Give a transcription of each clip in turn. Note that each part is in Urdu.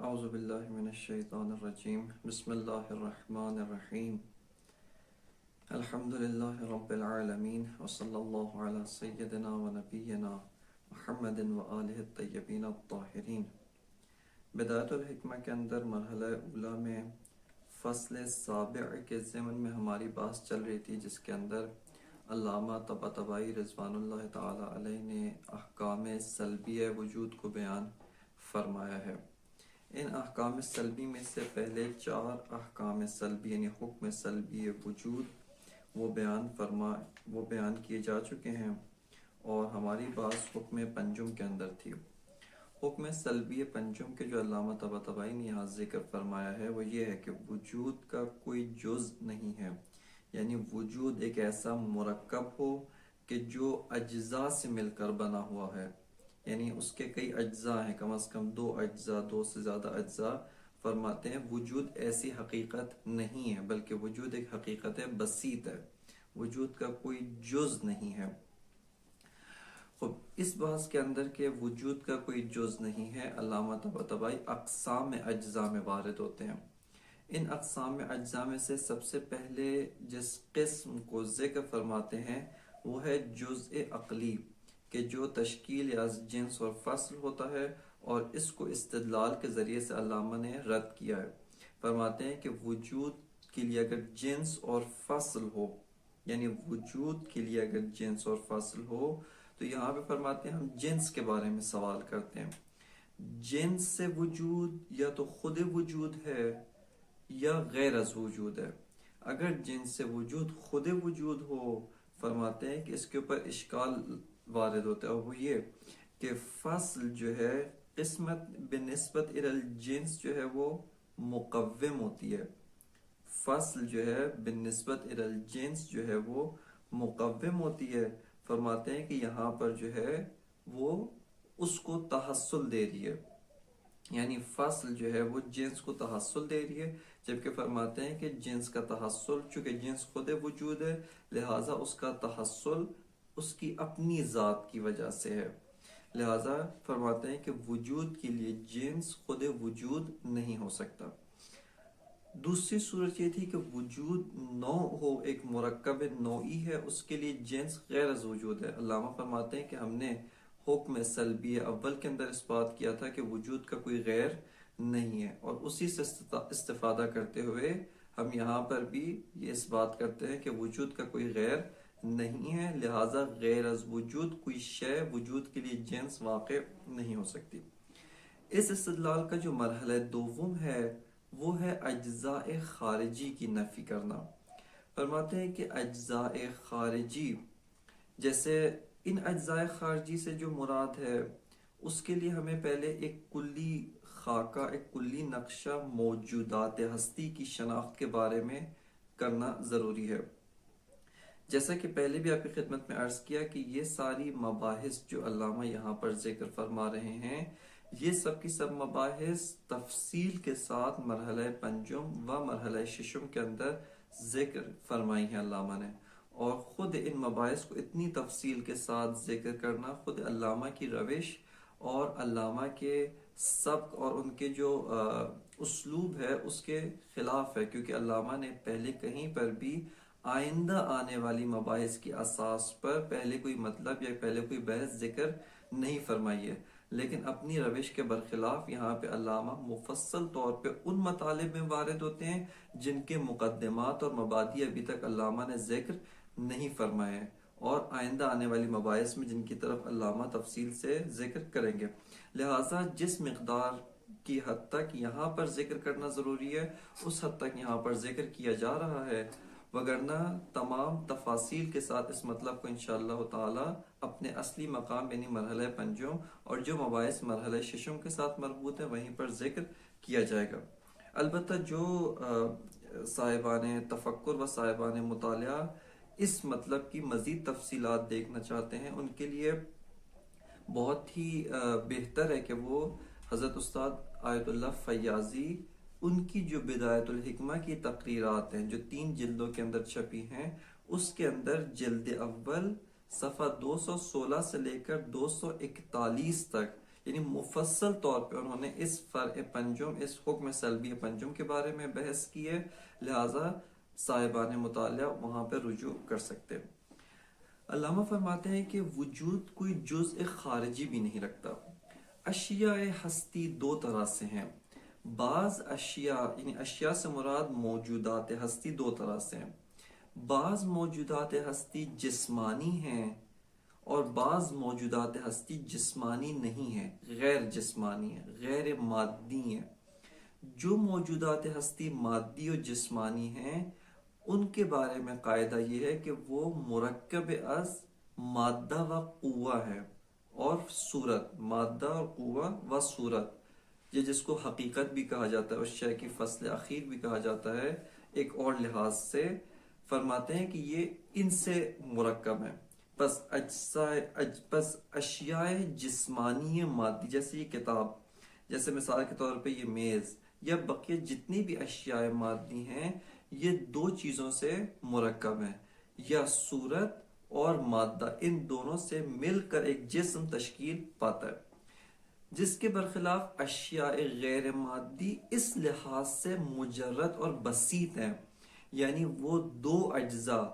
اعوذ باللہ من الشیطان الرجیم بسم اللہ الرحمن الرحیم الحمدللہ رب العالمین وصلی اللہ علی سیدنا و نبینا محمد و آلہ الطیبین الطاہرین۔ بدایت الحکمہ کے اندر مرحلہ اولا میں فصل سابع کے ضمن میں ہماری بحث چل رہی تھی، جس کے اندر علامہ طباطبائی رضوان اللہ تعالی علیہ نے احکام سلبیہ وجود کو بیان فرمایا ہے۔ ان احکام سلبی میں سے پہلے 4 احکام سلبی یعنی حکم سلبی وجود وہ بیان کیے جا چکے ہیں، اور ہماری بات حکم پنجم کے اندر تھی۔ حکم سلبی پنجم کے جو علامہ طباطبائی نے یہاں ذکر فرمایا ہے وہ یہ ہے کہ وجود کا کوئی جز نہیں ہے، یعنی وجود ایک ایسا مرکب ہو کہ جو اجزاء سے مل کر بنا ہوا ہے، یعنی اس کے کئی اجزاء ہیں، کم از کم 2 اجزاء، 2 سے زیادہ اجزاء۔ فرماتے ہیں وجود ایسی حقیقت نہیں ہے، بلکہ وجود ایک حقیقت بسیط ہے، وجود کا کوئی جز نہیں ہے۔ خب اس بحث کے اندر کہ وجود کا کوئی جز نہیں ہے، علامہ طباطبائی اقسام اجزاء میں وارد ہوتے ہیں۔ ان اقسام اجزاء میں سے سب سے پہلے جس قسم کو ذکر فرماتے ہیں وہ ہے جزء عقلی، کہ جو تشکیل یا جنس اور فصل ہوتا ہے، اور اس کو استدلال کے ذریعے سے علامہ نے رد کیا ہے۔ فرماتے ہیں کہ وجود کے لیے اگر جنس اور فصل ہو، یعنی وجود کے لیے اگر جنس اور فصل ہو، تو یہاں پہ فرماتے ہیں ہم جنس کے بارے میں سوال کرتے ہیں۔ جنس سے وجود یا تو خود وجود ہے یا غیر از وجود ہے۔ اگر جنس سے وجود خود وجود ہو، فرماتے ہیں کہ اس کے اوپر اشکال وارد ہوتا ہے، اور وہ یہ کہ فصل جو ہے قسمت بنسبت الجنس جو ہے وہ مقوم ہوتی ہے۔ فصل جو ہے بنسبت الجنس جو ہے وہ مقوم ہوتی ہے۔ فرماتے ہیں کہ یہاں پر جو ہے وہ اس کو تحصل دے رہی ہے، یعنی فصل جو ہے وہ جنس کو تحصل دے رہی ہے، جبکہ فرماتے ہیں کہ جنس کا تحصل، چونکہ جنس خود وجود ہے، لہٰذا اس کا تحصل اس کی اپنی ذات کی وجہ سے ہے۔ لہٰذا فرماتے ہیں کہ وجود کے لیے جنس خود وجود نہیں ہو سکتا۔ دوسری صورت یہ تھی کہ وجود نوع ہو، ایک مرکب نوعی ہے، اس کے لیے جنس غیر از وجود ہے۔ علامہ فرماتے ہیں کہ ہم نے حکم سلبی اول کے اندر اس بات کیا تھا کہ وجود کا کوئی غیر نہیں ہے، اور اسی سے استفادہ کرتے ہوئے ہم یہاں پر بھی یہ اس بات کرتے ہیں کہ وجود کا کوئی غیر نہیں ہے، لہٰذا غیر از وجود کوئی شے وجود کے لیے جنس واقع نہیں ہو سکتی۔ اس استدلال کا جو مرحلہ دوم ہے وہ ہے اجزاء خارجی کی نفی کرنا۔ فرماتے ہیں کہ اجزاء خارجی، جیسے ان اجزاء خارجی سے جو مراد ہے اس کے لیے ہمیں پہلے ایک کلی خاکہ، ایک کلی نقشہ موجودات ہستی کی شناخت کے بارے میں کرنا ضروری ہے۔ جیسا کہ پہلے بھی آپ کی خدمت میں عرض کیا کہ یہ ساری مباحث جو علامہ یہاں پر ذکر فرما رہے ہیں، یہ سب کی سب مباحث تفصیل کے ساتھ مرحلہ پنجم و مرحلہ ششم کے اندر ذکر فرمائی ہیں علامہ نے، اور خود ان مباحث کو اتنی تفصیل کے ساتھ ذکر کرنا خود علامہ کی روش اور علامہ کے سبق اور ان کے جو اسلوب ہے اس کے خلاف ہے، کیونکہ علامہ نے پہلے کہیں پر بھی آئندہ آنے والی مباحث کی اساس پر پہلے کوئی مطلب یا پہلے کوئی بحث ذکر نہیں فرمائی ہے، لیکن اپنی روش کے برخلاف یہاں پہ علامہ مفصل طور پہ ان مطالب میں وارد ہوتے ہیں جن کے مقدمات اور مبادی ابھی تک علامہ نے ذکر نہیں فرمائے، اور آئندہ آنے والی مباحث میں جن کی طرف علامہ تفصیل سے ذکر کریں گے۔ لہٰذا جس مقدار کی حد تک یہاں پر ذکر کرنا ضروری ہے اس حد تک یہاں پر ذکر کیا جا رہا ہے، وگرنہ تمام تفاصیل کے ساتھ اس مطلب کو انشاءاللہ تعالی اپنے اصلی مقام یعنی مرحلہ پنجم اور جو مباحث مرحلہ ششم کے ساتھ مربوط ہیں وہیں پر ذکر کیا جائے گا۔ البتہ جو صاحبان تفکر و صاحبان مطالعہ اس مطلب کی مزید تفصیلات دیکھنا چاہتے ہیں، ان کے لیے بہت ہی بہتر ہے کہ وہ حضرت استاد آیت اللہ فیاضی ان کی جو بدایت الحکمہ کی تقریرات ہیں جو 3 جلدوں کے اندر چھپی ہیں، اس کے اندر جلد اول صفحہ 216 سے لے کر 241 تک یعنی مفصل طور پہ انہوں نے اس فرع پنجم، اس حکم سلبی پنجم کے بارے میں بحث کی ہے، لہٰذا صاحبان مطالعہ وہاں پہ رجوع کر سکتے ہیں۔ علامہ فرماتے ہیں کہ وجود کوئی جزء خارجی بھی نہیں رکھتا۔ اشیاء ہستی دو طرح سے ہیں۔ بعض اشیاء یعنی اشیاء سے مراد موجودات ہستی دو طرح سے ہیں۔ بعض موجودات ہستی جسمانی ہیں اور بعض موجودات ہستی جسمانی نہیں ہیں، غیر جسمانی ہیں، غیر مادی ہیں۔ جو موجودات ہستی مادی و جسمانی ہیں ان کے بارے میں قاعدہ یہ ہے کہ وہ مرکب از مادہ و قوہ ہے اور صورت، مادہ اور قوہ و صورت، یہ جس کو حقیقت بھی کہا جاتا ہے اور شے کی فصل اخیر بھی کہا جاتا ہے ایک اور لحاظ سے، فرماتے ہیں کہ یہ ان سے مرکب ہے۔ پس اشیاء جسمانی مادی جیسے یہ کتاب، جیسے مثال کے طور پہ یہ میز یا بقیہ جتنی بھی اشیاء مادی ہیں یہ دو چیزوں سے مرکب ہیں، یا صورت اور مادہ، ان دونوں سے مل کر ایک جسم تشکیل پاتا ہے، جس کے برخلاف اشیاء غیر مادی اس لحاظ سے مجرد اور بسیط ہیں، یعنی وہ دو اجزاء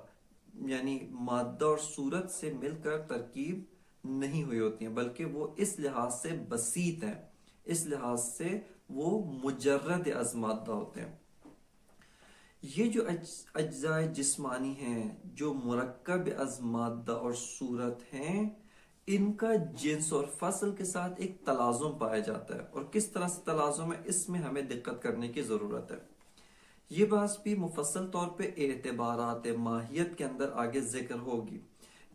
یعنی مادہ اور صورت سے مل کر ترکیب نہیں ہوئی ہوتی ہیں، بلکہ وہ اس لحاظ سے بسیط ہیں، اس لحاظ سے وہ مجرد از مادہ ہوتے ہیں۔ یہ جو اجزاء جسمانی ہیں جو مرکب از مادہ اور صورت ہیں، ان کا جنس اور فصل کے ساتھ ایک تلازم پایا جاتا ہے، اور کس طرح سے تلازم ہے اس میں ہمیں دقت کرنے کی ضرورت ہے۔ یہ بات بھی مفصل طور پہ اعتبارات ماہیت کے اندر آگے ذکر ہوگی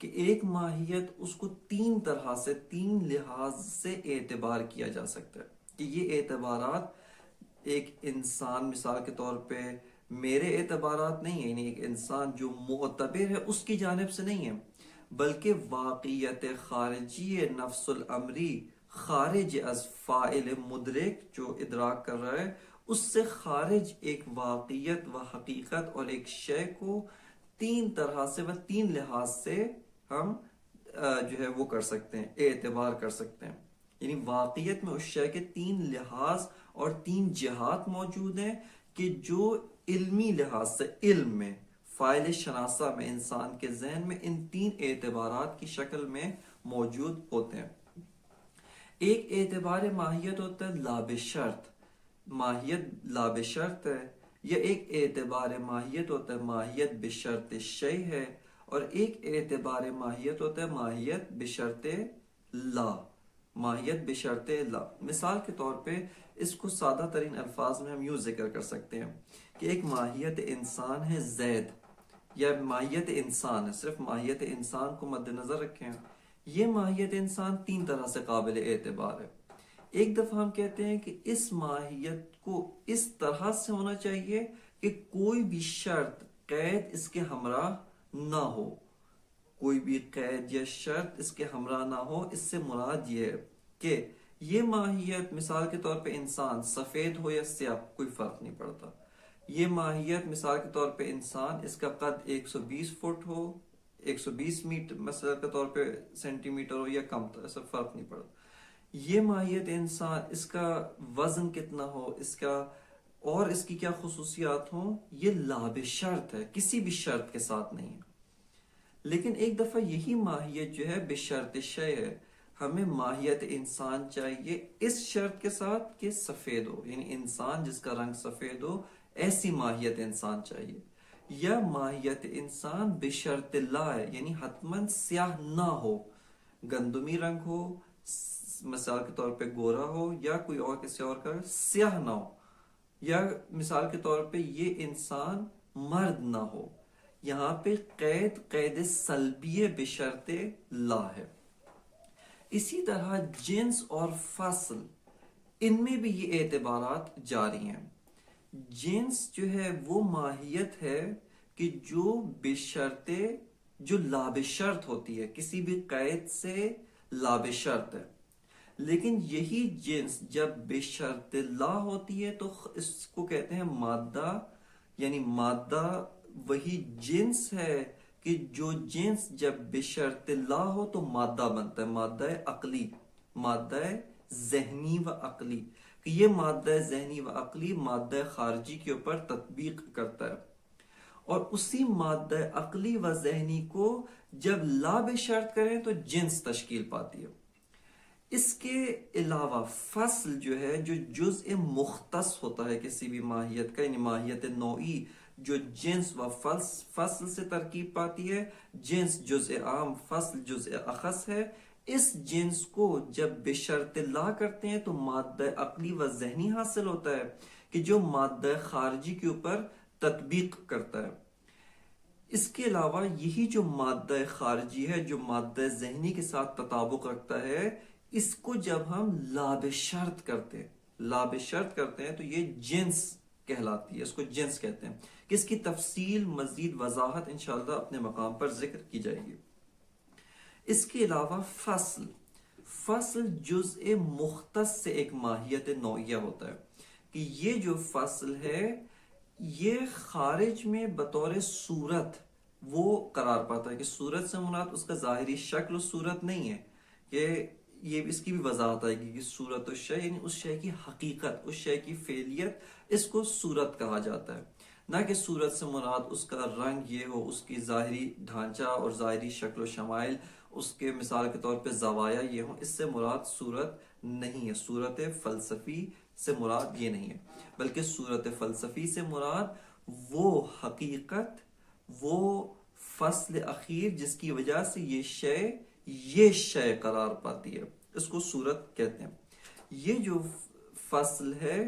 کہ ایک ماہیت اس کو تین طرح سے، تین لحاظ سے اعتبار کیا جا سکتا ہے، کہ یہ اعتبارات ایک انسان مثال کے طور پہ میرے اعتبارات نہیں ہیں، یعنی ایک انسان جو معتبر ہے اس کی جانب سے نہیں ہے، بلکہ واقعیت خارجی نفس الامری خارج از فاعل مدرک جو ادراک کر رہا ہے اس سے خارج ایک واقعیت و حقیقت اور ایک شے کو تین طرح سے و تین لحاظ سے ہم جو ہے وہ کر سکتے ہیں، اعتبار کر سکتے ہیں، یعنی واقعیت میں اس شے کے تین لحاظ اور تین جہات موجود ہیں کہ جو علمی لحاظ سے، علم میں، فاعل شناسہ میں، انسان کے ذہن میں ان تین اعتبارات کی شکل میں موجود ہوتے ہیں۔ ایک اعتبار ماہیت ہوتا ہے لابشرط، ماہیت لابشرط ہے، یا ایک اعتبار ماہیت ہوتا ہے ماہیت بشرط شیء ہے، اور ایک اعتبار ماہیت ہوتا ہے ماہیت بشرط لا، ماہیت بشرط لا۔ مثال کے طور پہ اس کو سادہ ترین الفاظ میں ہم یوں ذکر کر سکتے ہیں کہ ایک ماہیت انسان ہے زید، یا ماہیت انسان ہے، صرف ماہیت انسان کو مد نظر رکھیں، یہ ماہیت انسان تین طرح سے قابل اعتبار ہے۔ ایک دفعہ ہم کہتے ہیں کہ اس ماہیت کو اس طرح سے ہونا چاہیے کہ کوئی بھی شرط قید اس کے ہمراہ نہ ہو، کوئی بھی قید یا شرط اس کے ہمراہ نہ ہو۔ اس سے مراد یہ ہے کہ یہ ماہیت مثال کے طور پہ انسان سفید ہو یا سیاہ کوئی فرق نہیں پڑتا، یہ ماہیت مثال کے طور پہ انسان اس کا قد 120 فٹ ہو، 120 میٹر مثال کے طور پہ سینٹی میٹر ہو یا کم، تو ایسا فرق نہیں پڑتا۔ یہ ماہیت انسان اس کا وزن کتنا ہو، اس کا اور اس کی کیا خصوصیات ہوں، یہ لابشرط ہے، کسی بھی شرط کے ساتھ نہیں ہے۔ لیکن ایک دفعہ یہی ماہیت جو ہے بشرط شیء ہے، ہمیں ماہیت انسان چاہیے اس شرط کے ساتھ کہ سفید ہو، یعنی انسان جس کا رنگ سفید ہو، ایسی ماہیت انسان چاہیے۔ یا ماہیت انسان بشرط لا ہے، یعنی حتماً سیاہ نہ ہو، گندمی رنگ ہو، مثال کے طور پہ گورا ہو، یا کوئی اور کسی اور کا سیاہ نہ ہو، یا مثال کے طور پہ یہ انسان مرد نہ ہو۔ یہاں پہ قید سلبی بشرط لا ہے۔ اسی طرح جنس اور فصل، ان میں بھی یہ اعتبارات جاری ہیں۔ جنس جو ہے وہ ماہیت ہے کہ جو بشرط، جو لابشرط ہوتی ہے، کسی بھی قید سے لابشرط ہے، لیکن یہی جنس جب بشرط لا ہوتی ہے تو اس کو کہتے ہیں مادہ، یعنی مادہ وہی جنس ہے کہ جو جنس جب بشرط لا ہو تو مادہ بنتا ہے، مادہ عقلی، مادہ ذہنی و عقلی، کہ یہ مادہ ذہنی و عقلی مادہ خارجی کے اوپر تطبیق کرتا ہے، اور اسی مادہ عقلی و ذہنی کو جب لا بشرط کریں تو جنس تشکیل پاتی ہے۔ اس کے علاوہ فصل جو ہے، جو جزء مختص ہوتا ہے کسی بھی ماہیت کا، یعنی ماہیت نوعی جو جنس و فصل سے ترکیب پاتی ہے، جنس جزء عام، فصل جزء اخص ہے، اس جنس کو جب بشرط لا کرتے ہیں تو مادہ عقلی و ذہنی حاصل ہوتا ہے کہ جو مادہ خارجی کے اوپر تطبیق کرتا ہے۔ اس کے علاوہ یہی جو مادہ خارجی ہے جو مادہ ذہنی کے ساتھ تطابق رکھتا ہے، اس کو جب ہم لا بشرط کرتے ہیں تو یہ جنس کہلاتی ہے، اس کو جنس کہتے ہیں، کہ اس کی تفصیل مزید وضاحت انشاءاللہ اپنے مقام پر ذکر کی جائے گی۔ اس کے علاوہ فصل جزء مختص سے ایک ماہیت نوعیہ ہوتا ہے، کہ یہ جو فصل ہے یہ خارج میں بطور صورت وہ قرار پاتا ہے، کہ صورت سے مراد اس کا ظاہری شکل و صورت نہیں ہے، کہ یہ اس کی بھی وضاحت آئے گی کہ صورت الشے یعنی اس شے کی حقیقت، اس شے کی فعلیت، اس کو صورت کہا جاتا ہے، نہ کہ صورت سے مراد اس کا رنگ یہ ہو، اس کی ظاہری ڈھانچہ اور ظاہری شکل و شمائل، اس کے مثال کے طور پہ زوایا یہ ہوں، اس سے مراد صورت نہیں ہے، صورت فلسفی سے مراد یہ نہیں ہے، بلکہ صورت فلسفی سے مراد وہ حقیقت، وہ فصل اخیر جس کی وجہ سے یہ شے قرار پاتی ہے، اس کو صورت کہتے ہیں۔ یہ جو فصل ہے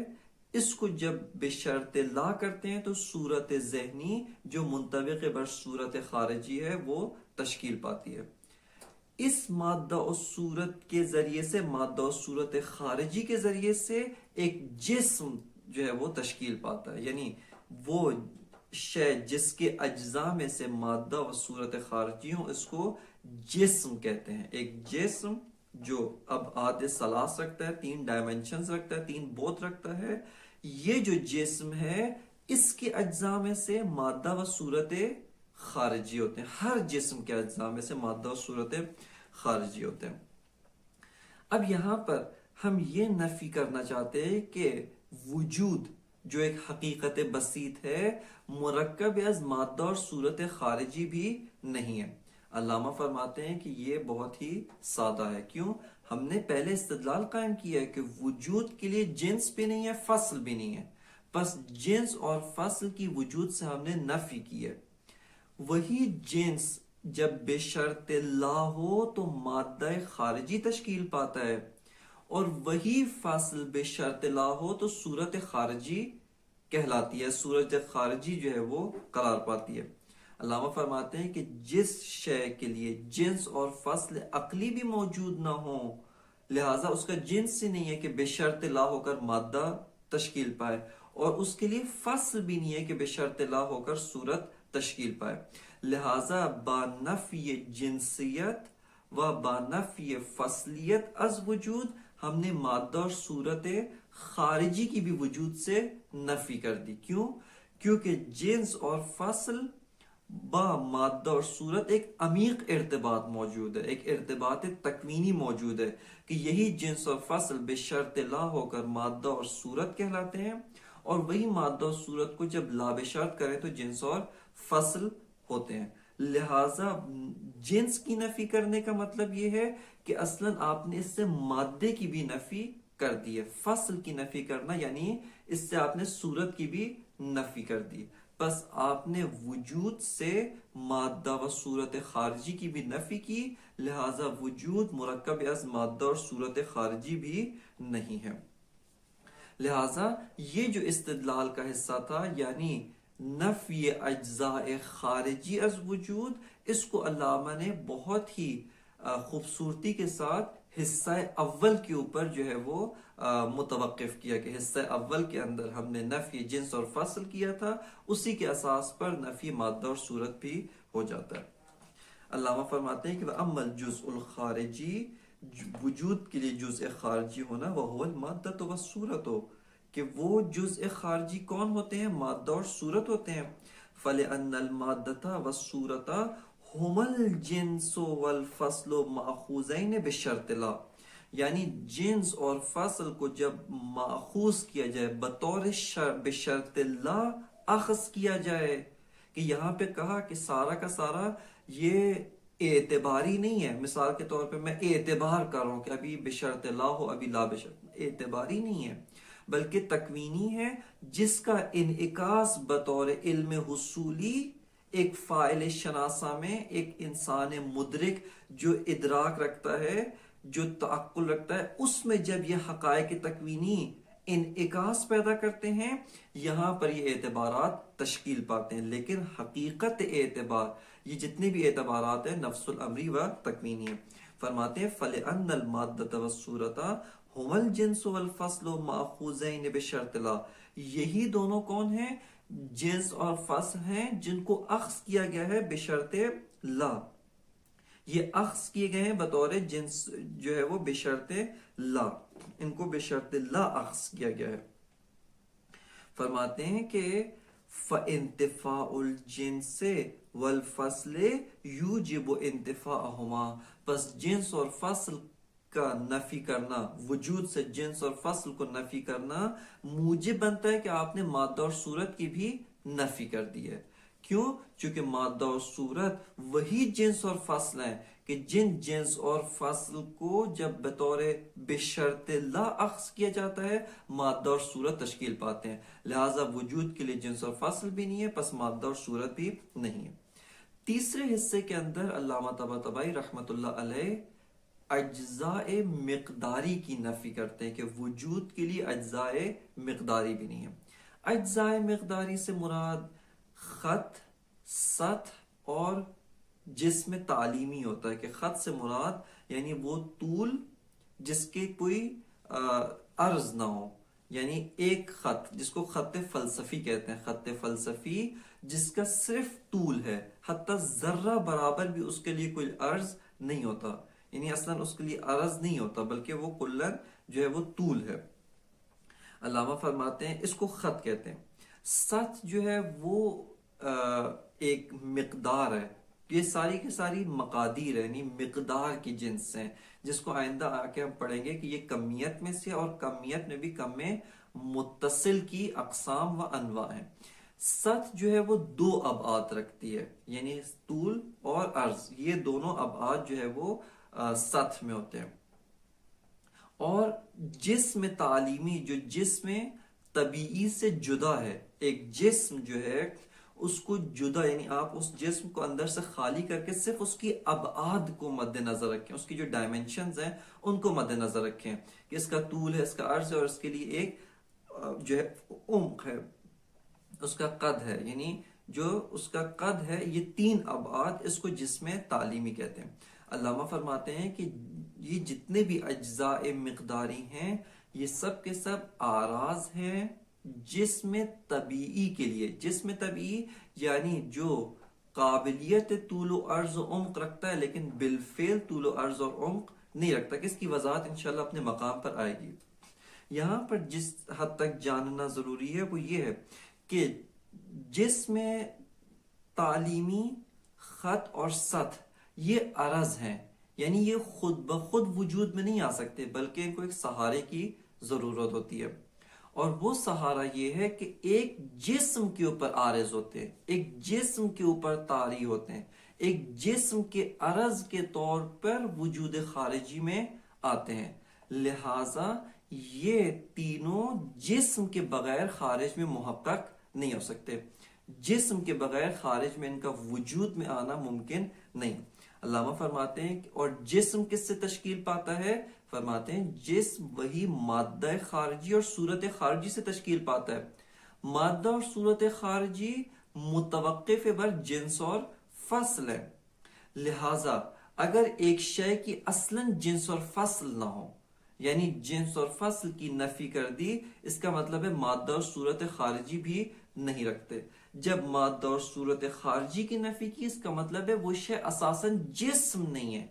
اس کو جب بشرط لا کرتے ہیں تو صورت ذہنی جو منطبق بر صورت خارجی ہے وہ تشکیل پاتی ہے۔ اس مادہ و صورت کے ذریعے سے، مادہ و صورت خارجی کے ذریعے سے ایک جسم جو ہے وہ تشکیل پاتا ہے، یعنی وہ شے جس کے اجزاء میں سے مادہ و صورت خارجی ہوں اس کو جسم کہتے ہیں۔ ایک جسم جو ابعاد ثلاث رکھتا ہے، 3 ڈائمنشنز رکھتا ہے، 3 بعد رکھتا ہے، یہ جو جسم ہے اس کے اجزاء میں سے مادہ و صورت خارجی ہوتے ہیں، ہر جسم کے اجزاء میں سے مادہ و صورت خارجی ہوتے ہیں۔ اب یہاں پر ہم یہ نفی کرنا چاہتے ہیں کہ وجود جو ایک حقیقت بسیط ہے مرکب از مادہ اور صورت خارجی بھی نہیں ہے۔ علامہ فرماتے ہیں کہ یہ بہت ہی سادہ ہے، کیوں؟ ہم نے پہلے استدلال قائم کیا ہے کہ وجود کے لیے جنس بھی نہیں ہے، فصل بھی نہیں ہے، بس جنس اور فصل کی وجود سے ہم نے نفی کی ہے۔ وہی جنس جب بشرط لا ہو تو مادہ خارجی تشکیل پاتا ہے، اور وہی فصل بشرط لا ہو تو صورت خارجی کہلاتی ہے، صورت خارجی جو ہے وہ قرار پاتی ہے۔ علامہ فرماتے ہیں کہ جس شے کے لیے جنس اور فصل عقلی بھی موجود نہ ہو، لہٰذا اس کا جنس ہی نہیں ہے کہ بشرط لا ہو کر مادہ تشکیل پائے، اور اس کے لیے فصل بھی نہیں ہے کہ بشرط لا ہو کر صورت تشکیل پائے، لہٰذا بانفی جنسیت و بانفی فصلیت از وجود ہم نے مادہ اور صورت خارجی کی بھی وجود سے نفی کر دی۔ کیوں؟ کیونکہ جنس اور فصل با مادہ اور صورت ایک عمیق ارتباط موجود ہے، ایک ارتباط تکوینی موجود ہے، کہ یہی جنس اور فصل بشرط لا ہو کر مادہ اور صورت کہلاتے ہیں، اور وہی مادہ اور صورت کو جب لا بشرط کریں تو جنس اور فصل ہوتے ہیں۔ لہٰذا جنس کی نفی کرنے کا مطلب یہ ہے کہ اصلاً آپ نے اس سے مادے کی بھی نفی کر دی ہے، فصل کی نفی کرنا یعنی اس سے آپ نے صورت کی بھی نفی کر دی، بس آپ نے وجود سے مادہ و صورت خارجی کی بھی نفی کی، لہٰذا وجود مرکب از مادہ اور صورت خارجی بھی نہیں ہے۔ لہٰذا یہ جو استدلال کا حصہ تھا یعنی نفی اجزاء خارجی از وجود، اس کو علامہ نے بہت ہی خوبصورتی کے ساتھ حصہ اول کے اوپر جو ہے وہ متوقف کیا، کہ حصہ اول کے اندر ہم نے نفی جنس اور فصل کیا تھا، اسی کے اساس پر نفی مادہ اور صورت بھی ہو جاتا ہے۔ علامہ فرماتے ہیں کہ وَأَمَّا الْجُزْءُ الْخَارِجِي، وجود کے لیے جزء خارجی ہونا، وَهُوَ الْمَادَّةُ وَالصُّورَةُ، کہ وہ جزء خارجی کون ہوتے ہیں؟ مادہ اور صورت ہوتے ہیں۔ فَلِأَنَّ الْمَادَّةَ وَالصُّورَةَ هُمَا الْجِنْسُ وَالْفَصْلُ مَأْخُوذَيْنِ بِشَرْطِ لَا، یعنی جنس اور فصل کو جب ماخوذ کیا جائے بطور بشرط لا اخذ کیا جائے، کہ یہاں پہ کہا کہ سارا کا سارا یہ اعتباری نہیں ہے، مثال کے طور پہ میں اعتبار کر رہا ہوں کہ ابھی بشرط لا ہو ابھی لا بشرط، اعتباری نہیں ہے بلکہ تکوینی ہے، جس کا انعکاس بطور علم حصولی ایک فاعل شناسہ میں ایک انسان مدرک جو ادراک رکھتا ہے، جو تعقل رکھتا ہے، اس میں جب یہ حقائق تکوینی انعکاس پیدا کرتے ہیں، یہاں پر یہ اعتبارات تشکیل پاتے ہیں۔ لیکن حقیقت اعتبار، یہ جتنے بھی اعتبارات ہیں نفس الامری و تکوینی ہیں۔ فرماتے ہیں فَلِأَنَّ الْمَادَّةَ وَالصُّورَةَ هُمَا الْجِنْسُ وَالْفَصْلُ مَأْخُوذَيْنِ بِشَرْطِ لَا، یہی دونوں کون ہیں؟ جنس اور فصل ہیں جن کو اخذ کیا گیا ہے بشرط لا، یہ اخذ کیے گئے ہیں بطور جنس جو ہے وہ بشرط لا، ان کو بشرط لا اخذ کیا گیا ہے۔ فرماتے ہیں کہ فَانْتِفَاءُ الْجِنْسِ وَالْفَصْلِ يُوجِبُ انتفاءهما، پس جنس اور فصل کا نفی کرنا، وجود سے جنس اور فصل کو نفی کرنا موجب بنتا ہے کہ آپ نے مادہ اور صورت کی بھی نفی کر دی ہے۔ کیوں؟ چونکہ مادہ اور صورت وہی جنس اور فصل ہیں کہ جن جنس اور فصل کو جب بطور بشرط لا اخذ کیا جاتا ہے مادہ اور صورت تشکیل پاتے ہیں، لہٰذا وجود کے لیے جنس اور فصل بھی نہیں ہے، پس مادہ اور صورت بھی نہیں ہے۔ تیسرے حصے کے اندر علامہ طباطبائی رحمۃ اللہ علیہ اجزاء مقداری کی نفی کرتے ہیں کہ وجود کے لیے اجزاء مقداری بھی نہیں ہے۔ اجزاء مقداری سے مراد خط، سطح اور جسم تعلیمی ہوتا ہے، کہ خط سے مراد یعنی وہ طول جس کے کوئی عرض نہ ہو، یعنی ایک خط جس کو خط فلسفی کہتے ہیں، خط فلسفی جس کا صرف طول ہے، حتی ذرہ برابر بھی اس کے لیے کوئی عرض نہیں ہوتا، یعنی اصلاً اس کے لیے عرض نہیں ہوتا بلکہ وہ کلن جو ہے وہ طول ہے۔ علامہ فرماتے ہیں اس کو خط کہتے ہیں۔ سطح جو ہے وہ ایک مقدار ہے، یہ ساری کی ساری مقادیر ہے، یعنی مقدار کی جنس ہیں، جس کو آئندہ آ کے ہم پڑھیں گے کہ یہ کمیت میں سے، اور کمیت میں بھی کم متصل کی اقسام و انواع ہیں۔ سطح جو ہے وہ دو ابعاد رکھتی ہے، یعنی طول اور عرض، یہ دونوں ابعاد جو ہے وہ سطح میں ہوتے ہیں۔ اور جسم تعلیمی جو جسم طبیعی سے جدا ہے، ایک جسم جو ہے اس کو جدا، یعنی آپ اس جسم کو اندر سے خالی کر کے صرف اس کی ابعاد کو مد نظر رکھیں، اس کی جو ڈائمنشنز ہیں ان کو مد نظر رکھیں کہ اس کا طول ہے، اس کا عرض ہے، اور اس کے لیے ایک جو ہے عمق ہے، اس کا قد ہے، یعنی جو اس کا قد ہے، یہ تین ابعاد، اس کو جسم تعلیمی کہتے ہیں۔ علامہ فرماتے ہیں کہ یہ جتنے بھی اجزاء مقداری ہیں یہ سب کے سب آراز ہیں جسم طبیعی کے لیے۔ جسم طبیعی یعنی جو قابلیت طول و عرض و عمق رکھتا ہے لیکن بالفعل طول و عرض اور عمق نہیں رکھتا، کہ اس کی وضاحت انشاءاللہ اپنے مقام پر آئے گی۔ یہاں پر جس حد تک جاننا ضروری ہے وہ یہ ہے کہ جسم تعلیمی، خط اور سطح یہ عرض ہیں، یعنی یہ خود بخود وجود میں نہیں آ سکتے بلکہ ان کو ایک سہارے کی ضرورت ہوتی ہے، اور وہ سہارا یہ ہے کہ ایک جسم کے اوپر عارض ہوتے ہیں، ایک جسم کے اوپر طاری ہوتے ہیں، ایک جسم کے عرض کے طور پر وجود خارجی میں آتے ہیں، لہٰذا یہ تینوں جسم کے بغیر خارج میں محقق نہیں ہو سکتے، جسم کے بغیر خارج میں ان کا وجود میں آنا ممکن نہیں۔ علامہ فرماتے ہیں اور جسم کس سے تشکیل پاتا ہے؟ فرماتے ہیں جسم وہی مادہ خارجی اور صورت خارجی سے تشکیل پاتا ہے۔ مادہ اور صورت خارجی متوقف بر جنس اور فصل ہے، لہذا اگر ایک شے کی اصلاً جنس اور فصل نہ ہو، یعنی جنس اور فصل کی نفی کر دی، اس کا مطلب ہے مادہ اور صورت خارجی بھی نہیں رکھتے۔ جب مادہ اور صورت خارجی کی نفی کی، اس کا مطلب ہے وہ شے اساساً جسم نہیں ہے،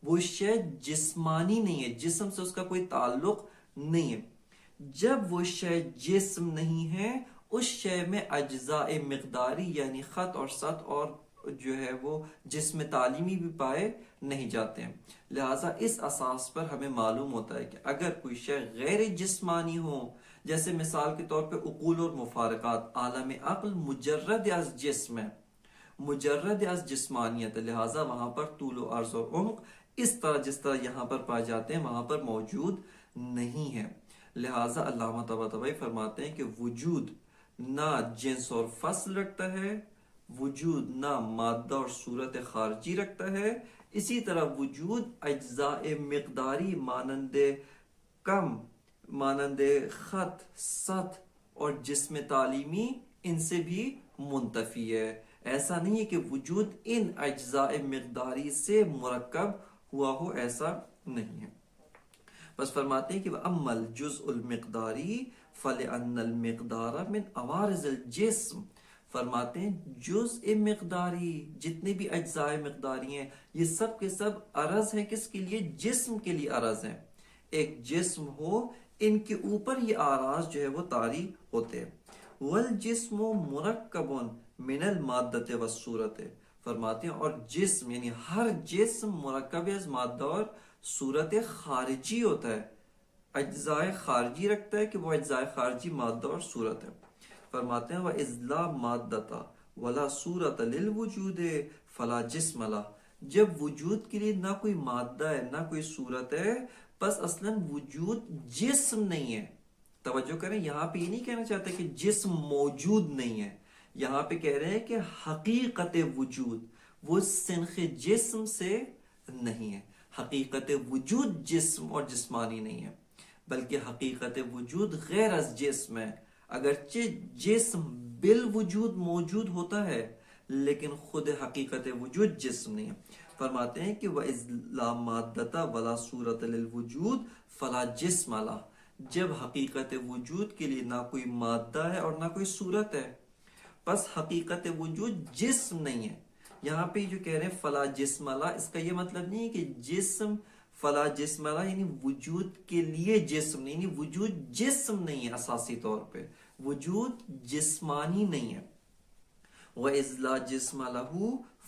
وہ شے جسمانی نہیں ہے، جسم سے اس کا کوئی تعلق نہیں ہے۔ جب وہ شے جسم نہیں ہے، اس شے میں اجزاء مقداری یعنی خط اور سطح اور جو ہے وہ جسم تعلیمی بھی پائے نہیں جاتے ہیں۔ لہٰذا اس اساس پر ہمیں معلوم ہوتا ہے کہ اگر کوئی شے غیر جسمانی ہو، جیسے مثال کے طور پہ عقول اور مفارقات، عالم عقل مجرد از جسم ہے، مجرد از جسمانیت ہے، لہٰذا وہاں پر طول و عرض اور عمق اس طرح جس طرح یہاں پر پائے جاتے ہیں وہاں پر موجود نہیں ہے۔ لہٰذا علامہ طباطبائی فرماتے ہیں کہ وجود نہ جنس اور فصل رکھتا ہے، وجود نہ مادہ اور صورت خارجی رکھتا ہے، اسی طرح وجود اجزاء مقداری مانند کم، مانند خط، سطح اور جسم تعلیمی ان سے بھی منتفی ہے۔ ایسا نہیں ہے کہ وجود ان اجزاء مقداری سے مرکب ہوا ہو، ایسا نہیں ہے۔ بس فرماتے ہیں کہ وَأَمَّا الْجُزْءُ الْمِقْدَارِ فَلِأَنَّ الْمِقْدَارَ مِنْ عَوَارِضِ الْجِسْمِ، فرماتے ہیں جزء مقداری، جتنے بھی اجزاء مقداری ہیں یہ سب کے سب عرض ہیں، کس کے لیے؟ جسم کے لیے عرض ہیں۔ ایک جسم ہو، ان کے اوپر یہ آراز جو ہے وہ طاری ہوتے ہیں۔ وَالْجِسْمُ مُرَكَّبٌ مِنَ الْمَادَّةِ وَالصُّورَةِ، فرماتے ہیں اور جسم یعنی ہر جسم مرکب از مادہ اور صورت خارجی ہوتا ہے، اجزاء خارجی رکھتا ہے کہ وہ اجزاء خارجی مادہ اور صورت ہے۔ فرماتے ہیں وَإِذْ لَا مَادَّةَ وَلَا صُورَةَ لِلْوُجُودِ فَلَا جِسْمَ لَهُ، جب وجود کے لیے نہ کوئی مادہ ہے نہ کوئی صورت ہے، بس اصلاً وجود جسم نہیں ہے۔ توجہ کریں، یہاں پہ یہ نہیں کہنا چاہتے کہ جسم موجود نہیں ہے، یہاں پہ کہہ رہے ہیں کہ حقیقت وجود وہ سنخ جسم سے نہیں ہے۔ حقیقت وجود جسم اور جسمانی نہیں ہے، بلکہ حقیقت وجود غیر از جسم ہے۔ اگرچہ جسم بالوجود موجود ہوتا ہے لیکن خود حقیقت وجود جسم نہیں ہے۔ فرماتے ہیں کہ وَإِذْ لَا مَادَّةَ وَلَا صُورَةَ لِلْوُجُودِ فَلَا جِسْمَ لَهُ، جب حقیقت وجود کے لیے نہ کوئی مادہ ہے اور نہ کوئی صورت ہے، بس حقیقت وجود جسم نہیں ہے۔ یہاں پہ جو کہہ رہے ہیں فلا جسم لا، اس کا یہ مطلب نہیں ہے کہ جسم فلا جسم لا یعنی وجود کے لیے جسم نہیں، یعنی وجود جسم نہیں ہے، اساسی طور پہ وجود جسمانی نہیں ہے۔ وَإِذْ لَا جِسْمَ لَهُ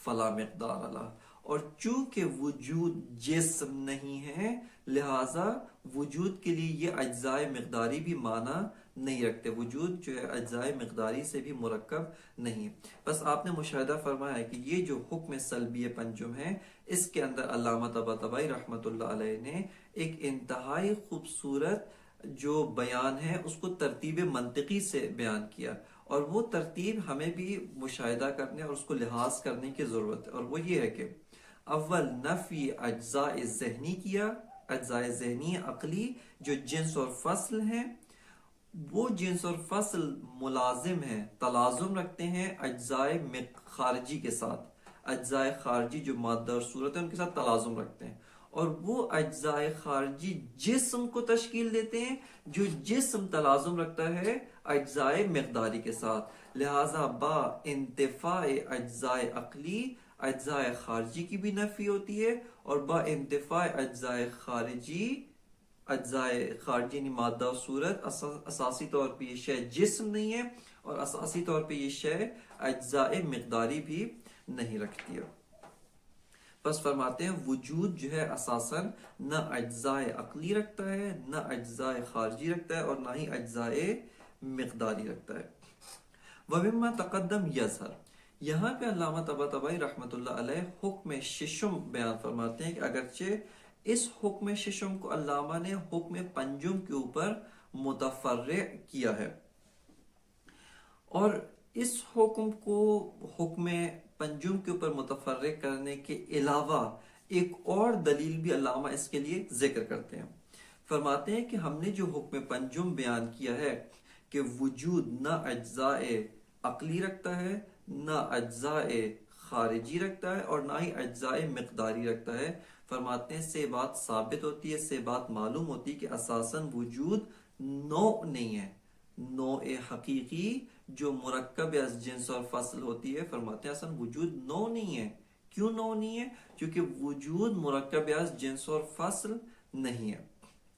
فَلَا مِقْدَارَ لَهُ، اور چونکہ وجود جسم نہیں ہے لہٰذا وجود کے لیے یہ اجزاء مقداری بھی معنی نہیں رکھتے، وجود جو ہے اجزاء مقداری سے بھی مرکب نہیں۔ بس آپ نے مشاہدہ فرمایا ہے کہ یہ جو حکم سلبی پنجم ہے، اس کے اندر علامہ طباطبائی رحمۃ اللہ علیہ نے ایک انتہائی خوبصورت جو بیان ہے اس کو ترتیب منطقی سے بیان کیا، اور وہ ترتیب ہمیں بھی مشاہدہ کرنے اور اس کو لحاظ کرنے کی ضرورت ہے، اور وہ یہ ہے کہ اول نفی اجزاء ذہنی کیا، اجزاء ذہنی عقلی جو جنس اور فصل ہیں، وہ جنس اور فصل ملازم ہیں، تلازم رکھتے ہیں اجزاء خارجی کے ساتھ، اجزاء خارجی جو مادہ اور صورت ہے ان کے ساتھ تلازم رکھتے ہیں، اور وہ اجزاء خارجی جسم کو تشکیل دیتے ہیں جو جسم تلازم رکھتا ہے اجزاء مقداری کے ساتھ۔ لہٰذا با انتفاع اجزاء عقلی اجزاء خارجی کی بھی نفی ہوتی ہے، اور با انتفاع اجزاء خارجی، اجزاء خارجی یعنی مادہ و صورت، اساسی طور پہ یہ شے جسم نہیں ہے، اور اساسی طور پہ یہ شے اجزاء مقداری بھی نہیں رکھتی ہے۔ بس فرماتے ہیں وجود جو ہے اساساً نہ اجزاء عقلی رکھتا ہے، نہ اجزاء خارجی رکھتا ہے، اور نہ ہی اجزاء مقداری رکھتا ہے۔ وَمِمَّا تَقَدَّمْ يَظْهَرُ، یہاں پہ علامہ طباطبائی رحمۃ اللہ علیہ حکم ششم بیان فرماتے ہیں کہ اگرچہ اس حکم ششم کو علامہ نے حکم پنجم کے اوپر متفرع کیا ہے، اور اس حکم کو حکم پنجم کے اوپر متفرع کرنے کے علاوہ ایک اور دلیل بھی علامہ اس کے لیے ذکر کرتے ہیں۔ فرماتے ہیں کہ ہم نے جو حکم پنجم بیان کیا ہے کہ وجود نہ اجزاء عقلی رکھتا ہے، نہ اجزاء خارجی رکھتا ہے، اور نہ ہی اجزاء مقداری رکھتا ہے، فرماتے ہیں سے بات ثابت ہوتی ہے، سے بات معلوم ہوتی ہے کہ اساساً وجود نوع نہیں ہے، نوع حقیقی جو مرکب از جنس اور فصل ہوتی ہے، فرماتے ہیں اصلا وجود نوع نہیں ہے۔ کیوں نوع نہیں ہے؟ کیونکہ وجود مرکب از جنس اور فصل نہیں ہے۔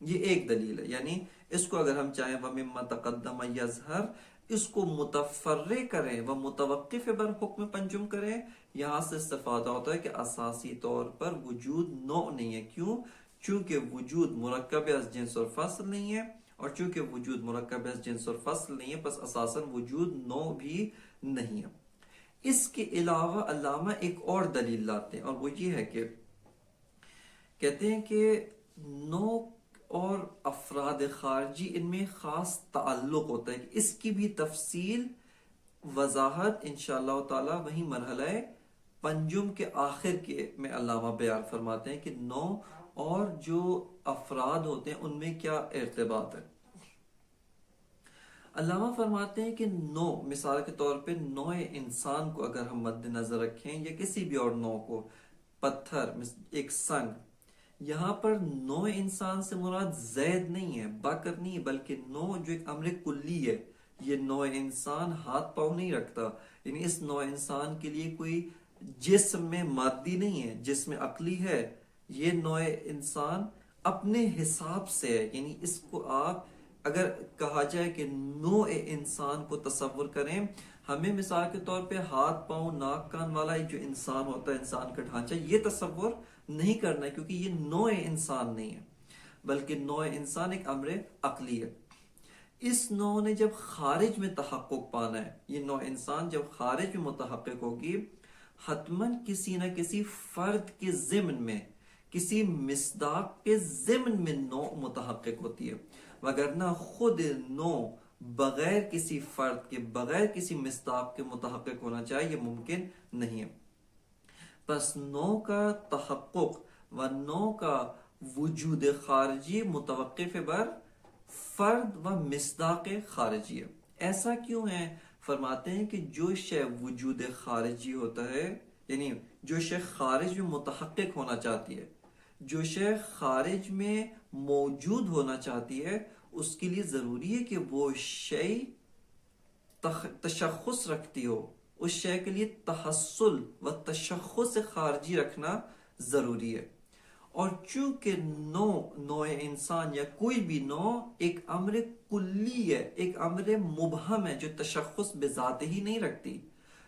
یہ ایک دلیل ہے، یعنی اس کو اگر ہم چاہیں وَمِمَّا تَقَدَّمَ يَظْهَرْ، اس کو متفرع کریں و متوقف بر حکم پنجم کریں، یہاں سے استفادہ ہوتا ہے کہ اساسی طور پر وجود نوع نہیں ہے. کیوں؟ چونکہ وجود مرکب از جنس اور فصل نہیں ہے، اور چونکہ وجود مرکب از جنس اور فصل نہیں ہے پس اساساً وجود نوع بھی نہیں ہے. اس کے علاوہ علامہ ایک اور دلیل لاتے ہیں، اور وہ یہ ہے کہ کہتے ہیں کہ نوع اور افراد خارجی ان میں خاص تعلق ہوتا ہے. اس کی بھی تفصیل وضاحت انشاءاللہ تعالی وہی مرحلہ پنجم کے آخر کے میں علامہ بیان فرماتے ہیں کہ نوع اور جو افراد ہوتے ہیں ان میں کیا ارتباط ہے. علامہ فرماتے ہیں کہ نوع، مثال کے طور پہ نوع انسان کو اگر ہم مد نظر رکھیں یا کسی بھی اور نوع کو، پتھر، ایک سنگ، یہاں پر نوع انسان سے مراد زید نہیں ہے، بکر نہیں، بلکہ نوع جو ایک امر کلی ہے. یہ نوع انسان ہاتھ پاؤں نہیں رکھتا، یعنی اس نوع انسان کے لیے کوئی جسم میں مادی نہیں ہے، جسم عقلی ہے. یہ نوع انسان اپنے حساب سے ہے، یعنی اس کو آپ اگر کہا جائے کہ نوع انسان کو تصور کریں، ہمیں مثال کے طور پہ ہاتھ پاؤں ناک کان والا جو انسان ہوتا ہے، انسان کا ڈھانچہ، یہ تصور نہیں کرنا ہے کیونکہ یہ نوع انسان نہیں ہے، بلکہ نوع انسان ایک امر عقلی ہے. اس نوع نے جب خارج میں تحقق پانا ہے، یہ نوع انسان جب خارج میں متحقق ہوگی، حتماً کسی نہ کسی فرد کے ضمن میں، کسی مصداق کے ضمن میں نوع متحقق ہوتی ہے، وگرنہ خود نوع بغیر کسی فرد کے، بغیر کسی مصداق کے متحقق ہونا چاہیے، یہ ممکن نہیں ہے. پس نوع کا تحقق و نوع کا وجود خارجی متوقف بر فرد و مصداق خارجی ہے. ایسا کیوں ہے؟ فرماتے ہیں کہ جو شے وجود خارجی ہوتا ہے، یعنی جو شے خارج میں متحقق ہونا چاہتی ہے، جو شے خارج میں موجود ہونا چاہتی ہے، اس کے لیے ضروری ہے کہ وہ شے تشخص رکھتی ہو، اس شے کے لیے تحصل و تشخص خارجی رکھنا ضروری ہے. اور چونکہ نوع انسان یا کوئی بھی نوع ایک امر کلی ہے، ایک امر مبہم ہے جو تشخص بذات ہی نہیں رکھتی،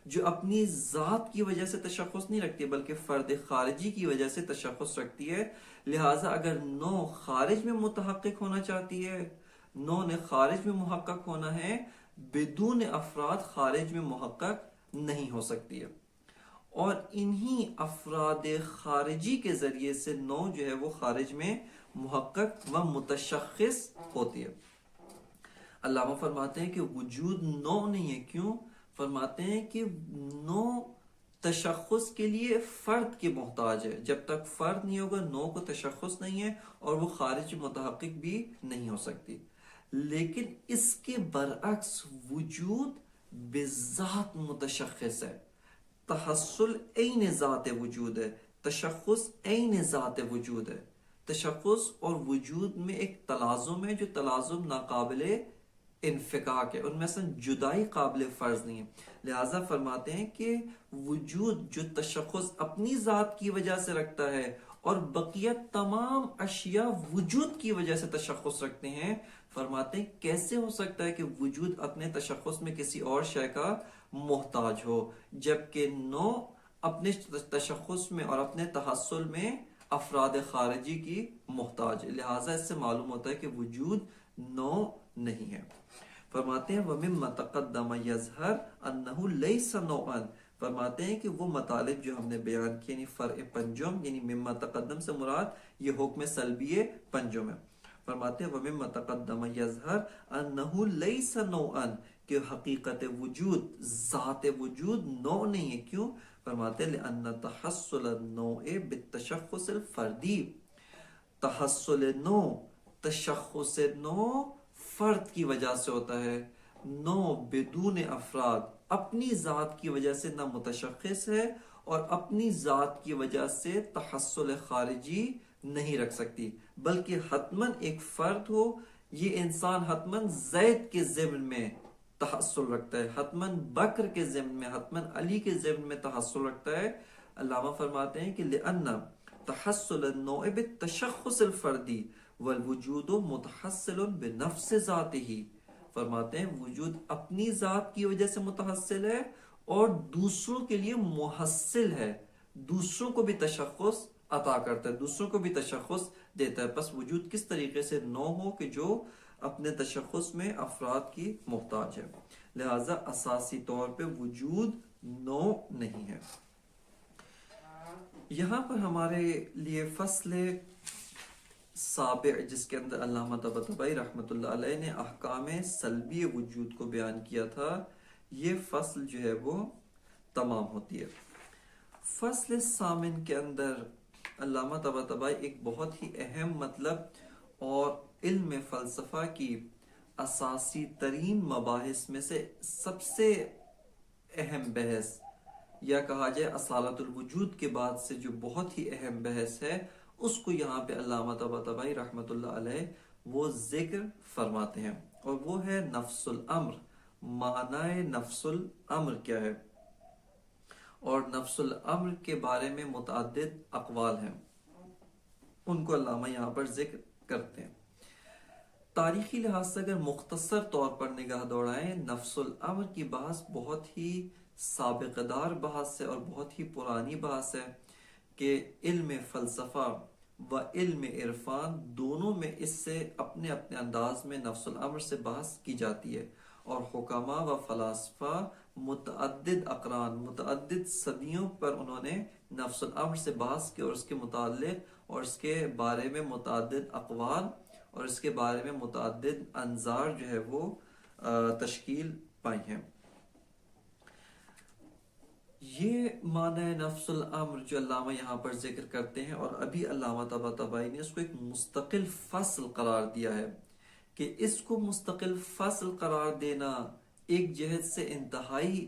جو اپنی ذات کی وجہ سے تشخص نہیں رکھتی بلکہ فرد خارجی کی وجہ سے تشخص رکھتی ہے. لہٰذا اگر نوع خارج میں متحقق ہونا چاہتی ہے، نوع نے خارج میں محقق ہونا ہے، بدون افراد خارج میں محقق نہیں ہو سکتی ہے. اور انہی افراد خارجی کے ذریعے سے نوع جو ہے وہ خارج میں محقق و متشخص ہوتی ہے. علامہ فرماتے ہیں کہ وجود نوع نہیں ہے. کیوں؟ فرماتے ہیں کہ نوع تشخص کے لیے فرد کے محتاج ہے. جب تک فرد نہیں ہوگا نوع کو تشخص نہیں ہے اور وہ خارج متحقق بھی نہیں ہو سکتی. لیکن اس کے برعکس وجود بذات متشخص ہے، تحصل عین ذات وجود ہے، تشخص عین ذات وجود ہے. تشخص اور وجود میں ایک تلازم ہے جو تلازم ناقابل انفکاک ہے، ان میں سے جدائی قابل فرض نہیں ہے. لہٰذا فرماتے ہیں کہ وجود جو تشخص اپنی ذات کی وجہ سے رکھتا ہے اور بقیہ تمام اشیاء وجود کی وجہ سے تشخص رکھتے ہیں، فرماتے ہیں کیسے ہو سکتا ہے کہ وجود اپنے تشخص میں کسی اور شے کا محتاج ہو، جبکہ نوع اپنے تشخص میں اور اپنے تحصل میں افراد خارجی کی محتاج ہے. لہٰذا اس سے معلوم ہوتا ہے کہ وجود نوع نہیں ہے. فرماتے ہیں وَمِمَّا تَقَدَّمَ يَظْهَرْ أَنَّهُ لَيْسَ نَوْعًا. فرماتے ہیں کہ وہ مطالب جو ہم نے بیان کیے، یعنی فرع پنجم، یعنی مما تقدم سے مراد یہ حکم سلبی پنجم ہے. فرماتے ہیں وَمِمَّا تَقَدَّمَ يَظْهَرْ أَنَّهُ لَيْسَ نَوْعًا، کہ حقیقت وجود، ذات وجود نوع نہیں ہے. کیوں؟ فرماتے ہیں لِأَنَّ تَحَصُّلَ النَّوْعِ بِالتَّشَخُّصِ الْفَرْدِي. تحصل نوع، تشخص نوع فرد کی وجہ سے ہوتا ہے. نوع بدون افراد اپنی ذات کی وجہ سے نہ متشخص ہے اور اپنی ذات کی وجہ سے تحصل خارجی نہیں رکھ سکتی، بلکہ حتماً ایک فرد ہو. یہ انسان حتماً زید کے ضمن میں تحصل رکھتا ہے، حتماً بکر کے ضمن میں، حتماً علی کے ضمن میں تحصل رکھتا ہے. علامہ فرماتے ہیں کہ لِأَنَّ تحصل النوع بالتشخص الفردی والوجود متحصل بنفس ذاتہ، فرماتے ہیں وجود اپنی ذات کی وجہ سے متحصل ہے اور دوسروں کے لیے محصل ہے، دوسروں کو بھی تشخص عطا کرتا ہے، دوسروں کو بھی تشخص دیتا ہے. پس وجود کس طریقے سے نو ہو کہ جو اپنے تشخص میں افراد کی محتاج ہے، لہذا اساسی طور پہ وجود نو نہیں ہے. یہاں پر ہمارے لیے فصل سابع جس کے اندر علامہ طباطبائی رحمۃ اللہ علیہ نے احکام سلبی وجود کو بیان کیا تھا، یہ فصل جو ہے وہ تمام ہوتی ہے. فصل ثامن کے اندر علامہ طباطبائی ایک بہت ہی اہم مطلب اور علم فلسفہ کی اساسی ترین مباحث میں سے سب سے اہم بحث، یا کہا جائے اصالت الوجود کے بعد سے جو بہت ہی اہم بحث ہے، اس کو یہاں پہ علامہ طباطبائی رحمۃ اللہ علیہ وہ ذکر فرماتے ہیں، اور وہ ہے نفس الامر. معنی نفس الامر کیا ہے، اور نفس الامر کے بارے میں متعدد اقوال ہیں، ان کو علامہ یہاں پر ذکر کرتے ہیں. تاریخی لحاظ سے اگر مختصر طور پر نگاہ دوڑائیں، نفس الامر کی بحث بہت ہی سابقہ دار بحث ہے اور بہت ہی پرانی بحث ہے کہ علم فلسفہ و علم عرفان دونوں میں اس سے اپنے اپنے انداز میں نفس الامر سے بحث کی جاتی ہے، اور حکماء و فلاسفہ متعدد اقران متعدد صدیوں پر انہوں نے نفس الامر سے بحث کی اور اس کے متعلق اور اس کے بارے میں متعدد اقوال اور اس کے بارے میں متعدد انظار جو ہے وہ تشکیل پائی ہیں. یہ معنی نفس الامر جو علامہ یہاں پر ذکر کرتے ہیں، اور ابھی علامہ طباطبائی نے اس کو ایک مستقل فصل قرار دیا ہے کہ اس کو مستقل فصل قرار دینا ایک جہت سے انتہائی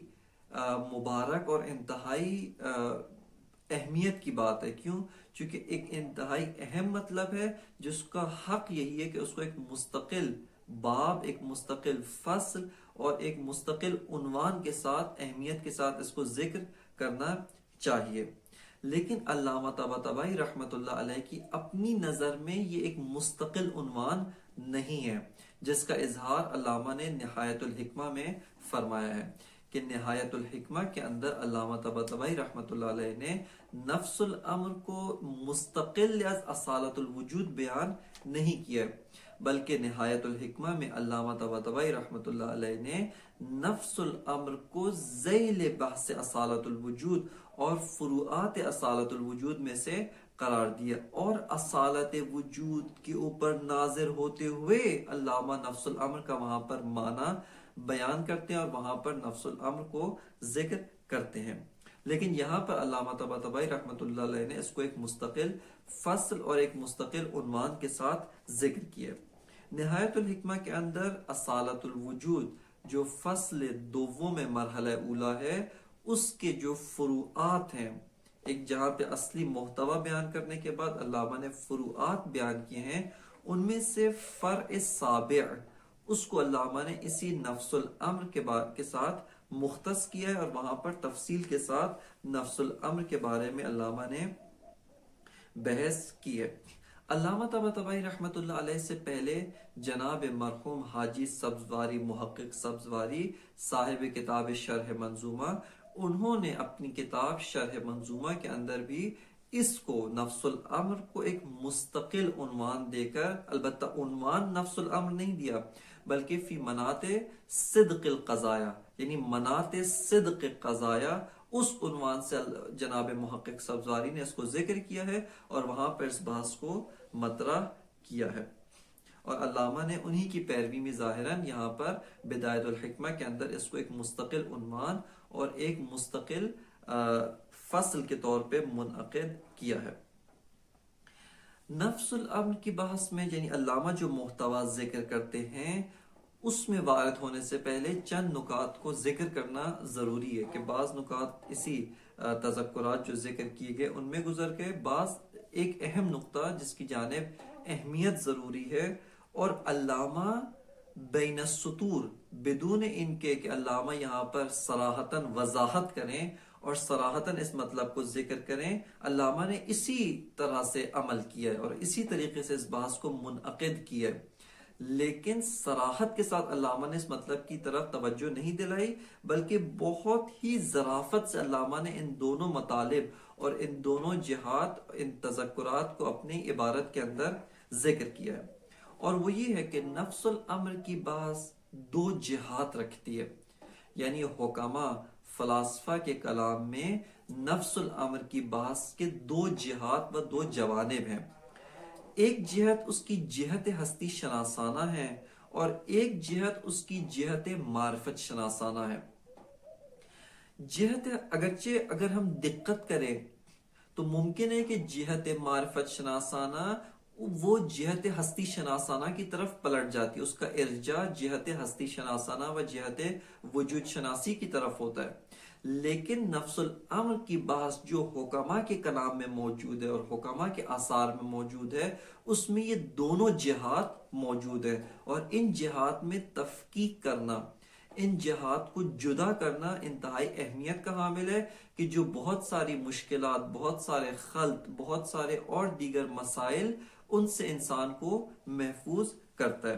مبارک اور انتہائی اہمیت کی بات ہے. کیوں؟ چونکہ ایک انتہائی اہم مطلب ہے جس کا حق یہی ہے کہ اس کو ایک مستقل باب، ایک مستقل فصل اور ایک مستقل عنوان کے ساتھ اہمیت کے ساتھ اس کو ذکر کرنا چاہیے. لیکن علامہ طباطبائی رحمۃ اللہ علیہ کی اپنی نظر میں یہ ایک مستقل عنوان نہیں ہے، جس کا اظہار علامہ نے نہایت الحکمہ میں فرمایا ہے کہ نہایت الحکمہ کے اندر علامہ طباطبائی رحمۃ اللہ علیہ نے نفس الامر کو مستقل از اصالت الوجود بیان نہیں کیا، بلکہ نہایت الحکمہ میں علامہ طباطبائی رحمۃ اللہ علیہ نے نفس الامر کو ذیل بحث اصالت الوجود اور فروعات اصالت الوجود میں سے قرار دیا، اور اصالت وجود کے اوپر ناظر ہوتے ہوئے علامہ نفس الامر کا وہاں پر معنی بیان کرتے ہیں اور وہاں پر نفس الامر کو ذکر کرتے ہیں. لیکن یہاں پر علامہ طباطبائی رحمۃ اللہ علیہ نے اس کو ایک مستقل فصل اور ایک مستقل عنوان کے ساتھ ذکر کیا. نہایت الحکمہ کے اندر اصالت الوجود جو فصل دوم میں مرحلہ اولا ہے، اس کے جو فروعات ہیں، ایک جہاں پہ اصلی محتوی بیان کرنے کے بعد علامہ نے فروعات بیان کیے ہیں، ان میں سے فرع سابع اس کو علامہ نے اسی نفس الامر کے ساتھ مختص کیا ہے، اور وہاں پر تفصیل کے ساتھ نفس الامر کے بارے میں علامہ نے بحث کی ہے. علامہ طباطبائی رحمۃ اللہ علیہ سے پہلے جناب مرحوم حاجی سبزواری، محقق سبزواری صاحب کتاب شرح منظومہ، انہوں نے اپنی کتاب شرح منظومہ کے اندر بھی اس کو نفس الامر کو ایک مستقل عنوان دے کر، البتہ عنوان نفس الامر نہیں دیا بلکہ فی مناط صدق القضایا، یعنی مناط صدق قضایا، اس عنوان سے جناب محقق سبزواری نے اس کو ذکر کیا ہے اور وہاں پر اس بحث کو مطرح کیا ہے، اور علامہ نے انہی کی پیروی میں ظاہراً یہاں پر بدایت الحکمہ کے اندر اس کو ایک مستقل عنوان اور ایک مستقل فصل کے طور پہ منعقد کیا ہے. نفس الامر کی بحث میں یعنی علامہ جو محتوا ذکر کرتے ہیں، اس میں وارد ہونے سے پہلے چند نکات کو ذکر کرنا ضروری ہے کہ بعض نکات اسی تذکرات جو ذکر کیے گئے ان میں گزر گئے، بعض ایک اہم نقطہ جس کی جانب اہمیت ضروری ہے، اور علامہ بین السطور بدون ان کے کہ علامہ یہاں پر صراحتاً وضاحت کریں اور صراحتاً اس مطلب کو ذکر کریں، علامہ نے اسی طرح سے عمل کیا ہے اور اسی طریقے سے اس بحث کو منعقد کیا ہے، لیکن صراحت کے ساتھ علامہ نے اس مطلب کی طرف توجہ نہیں دلائی، بلکہ بہت ہی ظرافت سے علامہ نے ان دونوں مطالب اور ان دونوں جہات، ان تذکرات کو اپنی عبارت کے اندر ذکر کیا ہے۔ اور وہ یہ ہے کہ نفس الامر کی بحث دو جہات رکھتی ہے، یعنی حکماء فلاسفہ کے کلام میں نفس الامر کی بحث کے دو جہات و دو جوانب ہیں۔ ایک جہت اس کی جہت ہستی شناسانہ ہے اور ایک جہت اس کی جہت معرفت شناسانہ ہے۔ جہت اگرچہ اگر ہم دقت کریں تو ممکن ہے کہ جہت معرفت شناسانہ وہ جہت ہستی شناسانہ کی طرف پلٹ جاتی ہے، اس کا ارجاع جہت ہستی شناسانہ و جہت وجود شناسی کی طرف ہوتا ہے، لیکن نفس الامر کی بحث جو حکماء کے کلام میں موجود ہے اور حکماء کے آثار میں موجود ہے، اس میں یہ دونوں جہات موجود ہے، اور ان جہات میں تفکیک کرنا، ان جہات کو جدا کرنا انتہائی اہمیت کا حامل ہے، کہ جو بہت ساری مشکلات، بہت سارے خلط، بہت سارے اور دیگر مسائل، ان سے انسان کو محفوظ کرتا ہے۔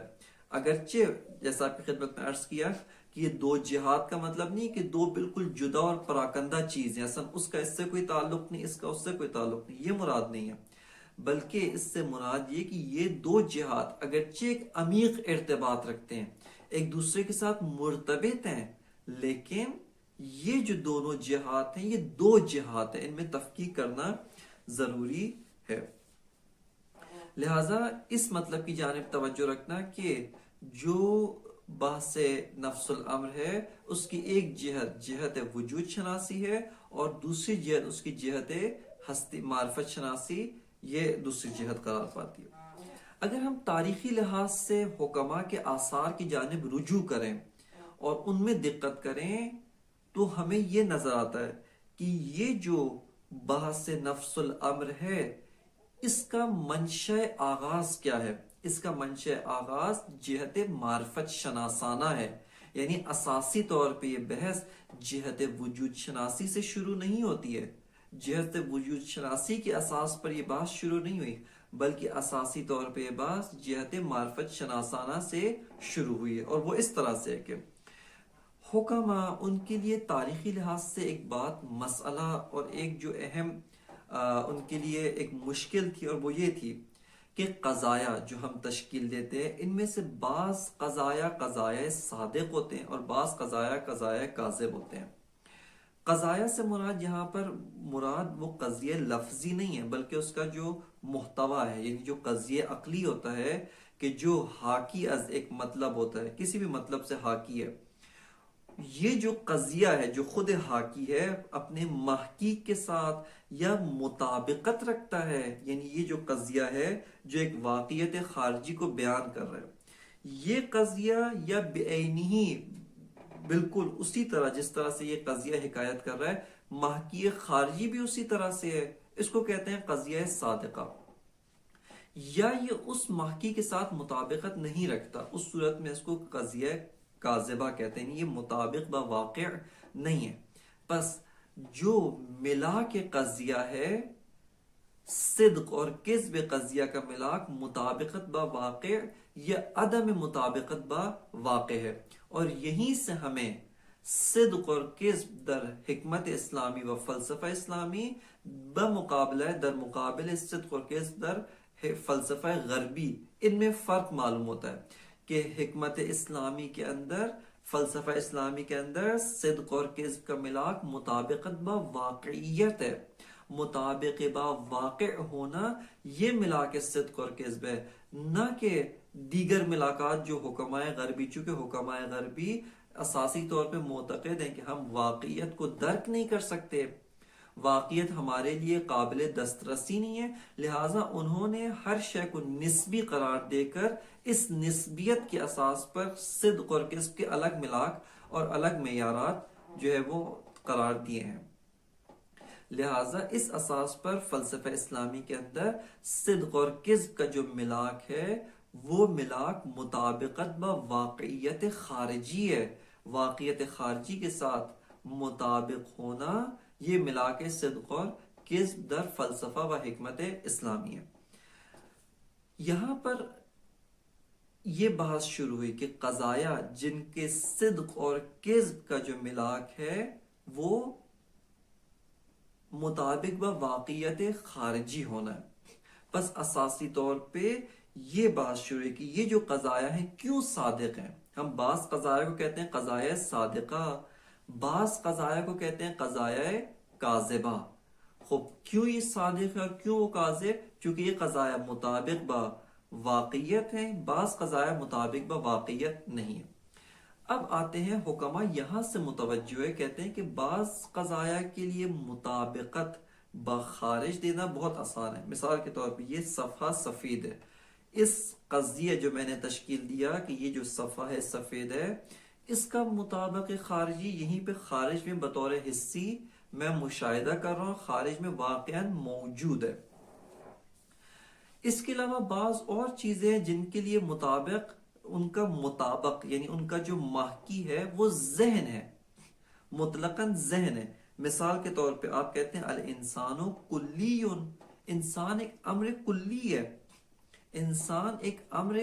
اگرچہ جیسا آپ کی خدمت میں عرض کیا کہ یہ دو جہات کا مطلب نہیں کہ دو بالکل جدا اور پراکندہ چیزیں، اصلا اس کا اس سے کوئی تعلق نہیں، اس کا اس سے کوئی تعلق نہیں، یہ مراد نہیں ہے، بلکہ اس سے مراد یہ کہ یہ دو جہات اگرچہ ایک عمیق ارتباط رکھتے ہیں، ایک دوسرے کے ساتھ مرتبط ہیں، لیکن یہ جو دونوں جہات ہیں یہ دو جہات ہیں، ان میں تفکیک کرنا ضروری ہے۔ لہٰذا اس مطلب کی جانب توجہ رکھنا کہ جو بحث نفس الامر ہے اس کی ایک جہت جہت وجود شناسی ہے اور دوسری جہت اس کی جہت ہستی معرفت شناسی، یہ دوسری جہت قرار پاتی ہے۔ اگر ہم تاریخی لحاظ سے حکماء کے آثار کی جانب رجوع کریں اور ان میں دقت کریں تو ہمیں یہ نظر آتا ہے کہ یہ جو بحث نفس الامر ہے اس کا منشأ آغاز کیا ہے؟ اس کا منشأ آغاز جہت معرفت شناسانہ ہے، یعنی اساسی طور پہ یہ بحث جہت وجود شناسی سے شروع نہیں ہوتی ہے، جہت وجود شناسی کے اساس پر یہ بحث شروع نہیں ہوئی، بلکہ اساسی طور پہ یہ بحث جہت معرفت شناسانہ سے شروع ہوئی ہے۔ اور وہ اس طرح سے ہے کہ حکماء ان کے لیے تاریخی لحاظ سے ایک بات، مسئلہ اور ایک جو اہم ان کے لیے ایک مشکل تھی، اور وہ یہ تھی کہ قضایا جو ہم تشکیل دیتے ہیں ان میں سے بعض قضایا صادق ہوتے ہیں اور بعض قضایا کاذب ہوتے ہیں۔ قضایا سے مراد یہاں پر مراد وہ قضیہ لفظی نہیں ہے، بلکہ اس کا جو محتویٰ ہے، یعنی جو قضیہ عقلی ہوتا ہے کہ جو حاکی از ایک مطلب ہوتا ہے، کسی بھی مطلب سے حاکی ہے، یہ جو قضیہ ہے جو خود حاکی ہے اپنے محقق کے ساتھ یا مطابقت رکھتا ہے، یعنی یہ جو قضیہ ہے جو ایک واقعیت خارجی کو بیان کر رہا ہے، یہ قضیہ یا بعینہ بالکل اسی طرح جس طرح سے یہ قضیہ حکایت کر رہا ہے، محقق خارجی بھی اسی طرح سے ہے، اس کو کہتے ہیں قضیہ صادقہ۔ یا یہ اس محقق کے ساتھ مطابقت نہیں رکھتا، اس صورت میں اس کو قضیہ کاذبہ کہتے ہیں، یہ مطابق با واقع نہیں ہے۔ پس جو ملاک قضیہ ہے، صدق اور کذب قضیہ کا ملاک مطابقت با واقع یا عدم مطابقت با واقع ہے، اور یہیں سے ہمیں صدق اور کذب در حکمت اسلامی و فلسفہ اسلامی بمقابلہ در مقابل صدق اور کذب در فلسفہ غربی، ان میں فرق معلوم ہوتا ہے کہ حکمت اسلامی کے اندر، فلسفہ اسلامی کے اندر صدق اور کذب کا ملاک مطابقت با واقعیت ہے، مطابق با واقع ہونا یہ ملاک صدق اور کذب ہے، نہ کہ دیگر ملاقات جو حکماء غربی، چونکہ حکماء غربی اساسی طور پہ معتقد ہیں کہ ہم واقعیت کو درک نہیں کر سکتے، واقعیت ہمارے لیے قابل دسترسی نہیں ہے، لہٰذا انہوں نے ہر شے کو نسبی قرار دے کر اس نسبیت کے اساس پر صدق اور کذب کے الگ ملاک اور الگ معیارات جو ہے وہ قرار دیے ہیں۔ لہٰذا اس اساس پر فلسفہ اسلامی کے اندر صدق اور کذب کا جو ملاک ہے وہ ملاک مطابقت با واقعیت خارجی ہے، واقعیت خارجی کے ساتھ مطابق ہونا یہ ملا کے صدق اور کذب در فلسفہ و حکمت اسلامی ہے۔ یہاں پر یہ بحث شروع ہوئی کہ قضایا جن کے صدق اور کذب کا جو ملاک ہے وہ مطابق با واقعیت خارجی ہونا ہے۔ بس اساسی طور پہ یہ بات شروع ہے کہ یہ جو قضایا ہیں کیوں صادق ہیں۔ ہم بعض قضایا کو کہتے ہیں قضایا صادقہ، بعض قضایا کو کہتے ہیں قضایا کاذبہ۔ خب کیوں یہ صادق ہے اور کیوں وہ کاذب؟ چونکہ یہ قضایا مطابق با واقعیت ہیں، بعض قضایا مطابق با واقعیت نہیں ہے۔ اب آتے ہیں حکماء یہاں سے متوجہ ہے، کہتے ہیں کہ بعض قضایا کے لیے مطابقت با خارج دینا بہت آسان ہے۔ مثال کے طور پہ یہ صفحہ سفید ہے، اس قضیہ جو میں نے تشکیل دیا کہ یہ جو صفحہ ہے سفید ہے، اس کا مطابق خارجی یہیں پہ خارج میں بطور حصی میں مشاہدہ کر رہا ہوں، خارج میں واقعا موجود ہے۔ اس کے علاوہ بعض اور چیزیں جن کے لیے مطابق ان کا مطابق یعنی ان کا جو محکی ہے وہ ذہن ہے، مطلقاً ذہن ہے۔ مثال کے طور پہ آپ کہتے ہیں الانسان کلی، انسان ایک امر کلی ہے، انسان ایک امر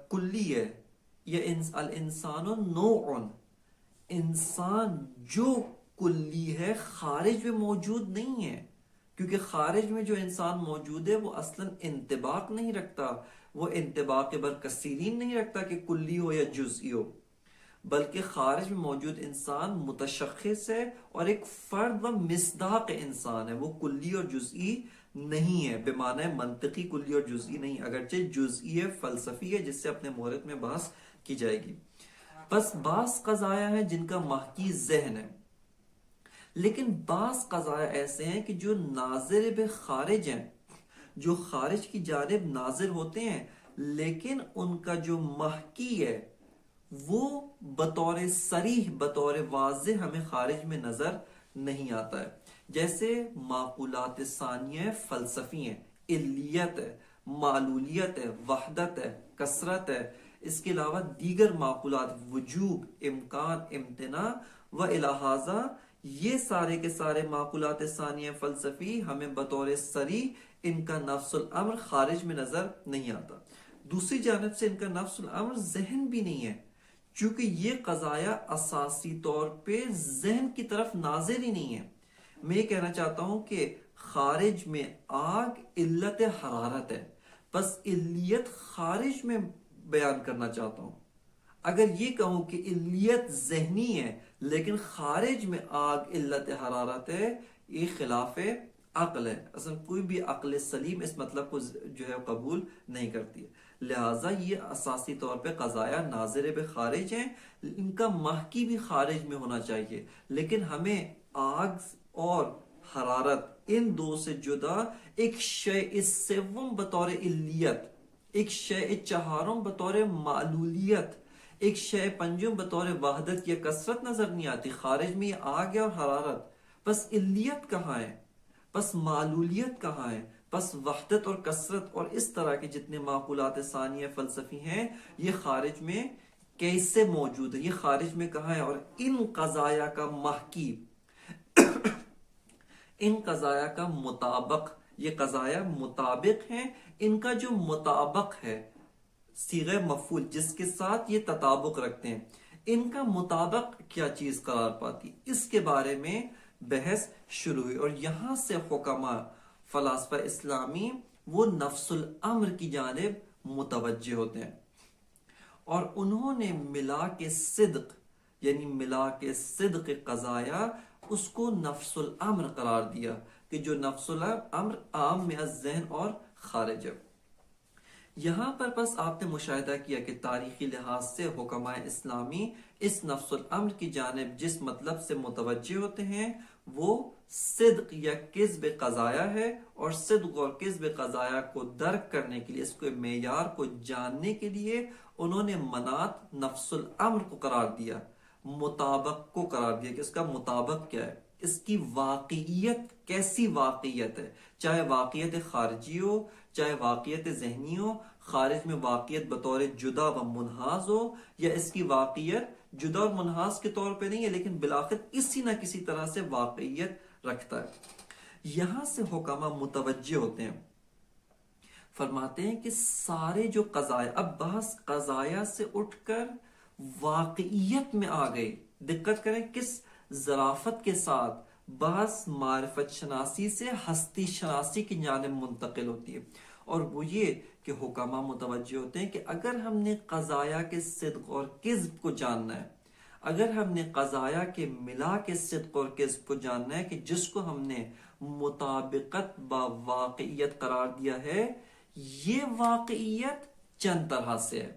کلی ہے، یا الانسان نوع، انسان جو کلی ہے خارج میں موجود نہیں ہے، کیونکہ خارج میں جو انسان موجود ہے وہ اصلاً انطباق نہیں رکھتا، وہ انطباق برکثیرین نہیں رکھتا کہ کلی ہو یا جزئی ہو، بلکہ خارج میں موجود انسان متشخص ہے اور ایک فرد و مصداق انسان ہے، وہ کلی اور جزئی نہیں ہے، بمعنی منطقی کلی اور جزئی نہیں، اگرچہ جزئی فلسفی ہے جس سے اپنے مورد میں بحث کی جائے گی۔ بس بعض قضایا ہیں جن کا محکی ذہن ہے، لیکن بعض قضایا ایسے ہیں کہ جو ناظر بے خارج ہیں، جو خارج کی جانب ناظر ہوتے ہیں، لیکن ان کا جو محکی ہے وہ بطور صریح بطور واضح ہمیں خارج میں نظر نہیں آتا ہے۔ جیسے معقولات ثانیہ فلسفی ہیں، علیت ہے، معلولیت ہے، وحدت ہے، کثرت ہے، اس کے علاوہ دیگر معقولات وجوب، امکان، امتناع و الہٰذا، یہ سارے کے سارے معقولات ثانیہ فلسفی ہمیں بطور صریح ان کا نفس الامر خارج میں نظر نہیں آتا۔ دوسری جانب سے ان کا نفس الامر ذہن بھی نہیں ہے، چونکہ یہ قضایا اساسی طور پہ ذہن کی طرف ناظر ہی نہیں ہے۔ میں یہ کہنا چاہتا ہوں کہ خارج میں آگ علت حرارت ہے، بس علیت خارج میں بیان کرنا چاہتا ہوں۔ اگر یہ کہوں کہ علیت ذہنی ہے لیکن خارج میں آگ علت حرارت ہے، یہ خلاف عقل ہے، اصلا کوئی بھی عقل سلیم اس مطلب کو جو ہے قبول نہیں کرتی ہے۔ لہٰذا یہ اساسی طور پہ قضایا ناظر بے خارج ہیں، ان کا محکی بھی خارج میں ہونا چاہیے، لیکن ہمیں آگ اور حرارت ان دو سے جدا ایک شیء سوم بطور علیت، ایک شیء چہارم بطور معلولیت، ایک شیء پنجم بطور وحدت یا کثرت نظر نہیں آتی۔ خارج میں یہ آگ ہے اور حرارت، بس علیت کہاں ہے، بس معلولیت کہاں ہے، بس وحدت اور کثرت اور اس طرح کے جتنے معقولات ثانیہ فلسفی ہیں یہ خارج میں کیسے موجود ہے، یہ خارج میں کہاں ہے؟ اور ان قضایا کا محکی، ان قضایا کا مطابق، یہ قضایا مطابق ہیں، ان کا جو مطابق ہے صیغہ مفعول جس کے ساتھ یہ تطابق رکھتے ہیں، ان کا مطابق کیا چیز قرار پاتی، اس کے بارے میں بحث شروع ہوئی۔ اور یہاں سے حکماء فلاسفہ اسلامی وہ نفس الامر کی جانب متوجہ ہوتے ہیں، اور انہوں نے ملا کے صدق یعنی ملا کے صدق قضایا اس کو نفس الامر قرار دیا کہ جو نفس الامر عام میں الذہن اور خارج ہے۔ یہاں پر بس آپ نے مشاہدہ کیا کہ تاریخی لحاظ سے حکماء اسلامی اس نفس الامر کی جانب جس مطلب سے متوجہ ہوتے ہیں وہ صدق یا کذب قضایا ہے، اور صدق اور کذب قضایا کو درک کرنے کے لیے، اس کو معیار کو جاننے کے لیے انہوں نے منات نفس الامر کو قرار دیا، مطابق کو قرار دیا کہ اس کا مطابق کیا ہے، اس کی واقعیت کیسی واقعیت ہے، چاہے واقعیت خارجی ہو چاہے واقعیت ذہنی ہو، خارج میں واقعیت بطور جدا و منحاز ہو، یا اس کی واقعیت جدا اور منحاز کے طور پہ نہیں ہے لیکن بالآخر کسی نہ کسی طرح سے واقعیت رکھتا ہے۔ یہاں سے حکما متوجہ ہوتے ہیں، فرماتے ہیں کہ سارے جو قضایا، اب بحث قضایا سے اٹھ کر واقعیت میں آ گئی۔ دقت کریں کس ظرافت کے ساتھ بحث معرفت شناسی سے ہستی شناسی کی جانب منتقل ہوتی ہے، اور وہ یہ کہ حکما متوجہ ہوتے ہیں کہ اگر ہم نے قضایا کے صدق اور کذب کو جاننا ہے، اگر ہم نے قضایا کے ملا کے صدق اور کذب کو جاننا ہے کہ جس کو ہم نے مطابقت با واقعیت قرار دیا ہے، یہ واقعیت چند طرح سے ہے۔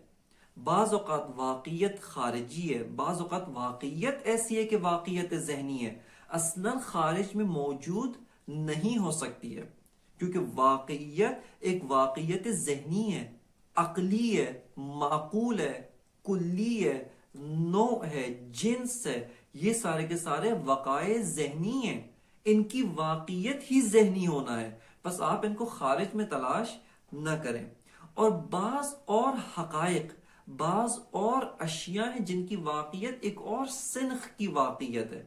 بعض اوقات واقعیت خارجی ہے، بعض اوقات واقعیت ایسی ہے کہ واقعیت ذہنی ہے، اصلاً خارج میں موجود نہیں ہو سکتی ہے، کیونکہ واقعیت ایک واقعیت ذہنی ہے، عقلی ہے، معقول ہے، کلی ہے، نوع ہے، جنس ہے، یہ سارے کے سارے وقائع ذہنی ہیں، ان کی واقعیت ہی ذہنی ہونا ہے، بس آپ ان کو خارج میں تلاش نہ کریں۔ اور بعض اور حقائق، بعض اور اشیاء ہیں جن کی واقعیت ایک اور سنخ کی واقعیت ہے،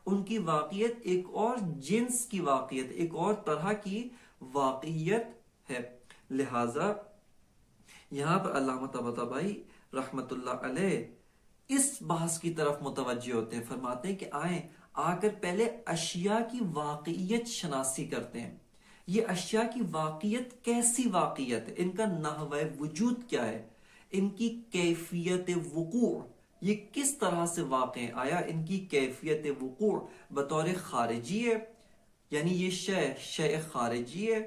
ان کی واقعیت ایک اور جنس کی واقعیت، ایک اور طرح کی واقعیت ہے۔ لہذا یہاں پر علامہ طباطبائی رحمت اللہ علیہ اس بحث کی طرف متوجہ ہوتے ہیں، فرماتے ہیں کہ آئیں آ کر پہلے اشیاء کی واقعیت شناسی کرتے ہیں۔ یہ اشیاء کی واقعیت کیسی واقعیت ہے، ان کا نحو وجود کیا ہے، ان کی کیفیت وقوع، یہ کس طرح سے واقع ہیں، آیا ان کی کیفیت وقوع بطور خارجی ہے، یعنی یہ شے خارجی ہے،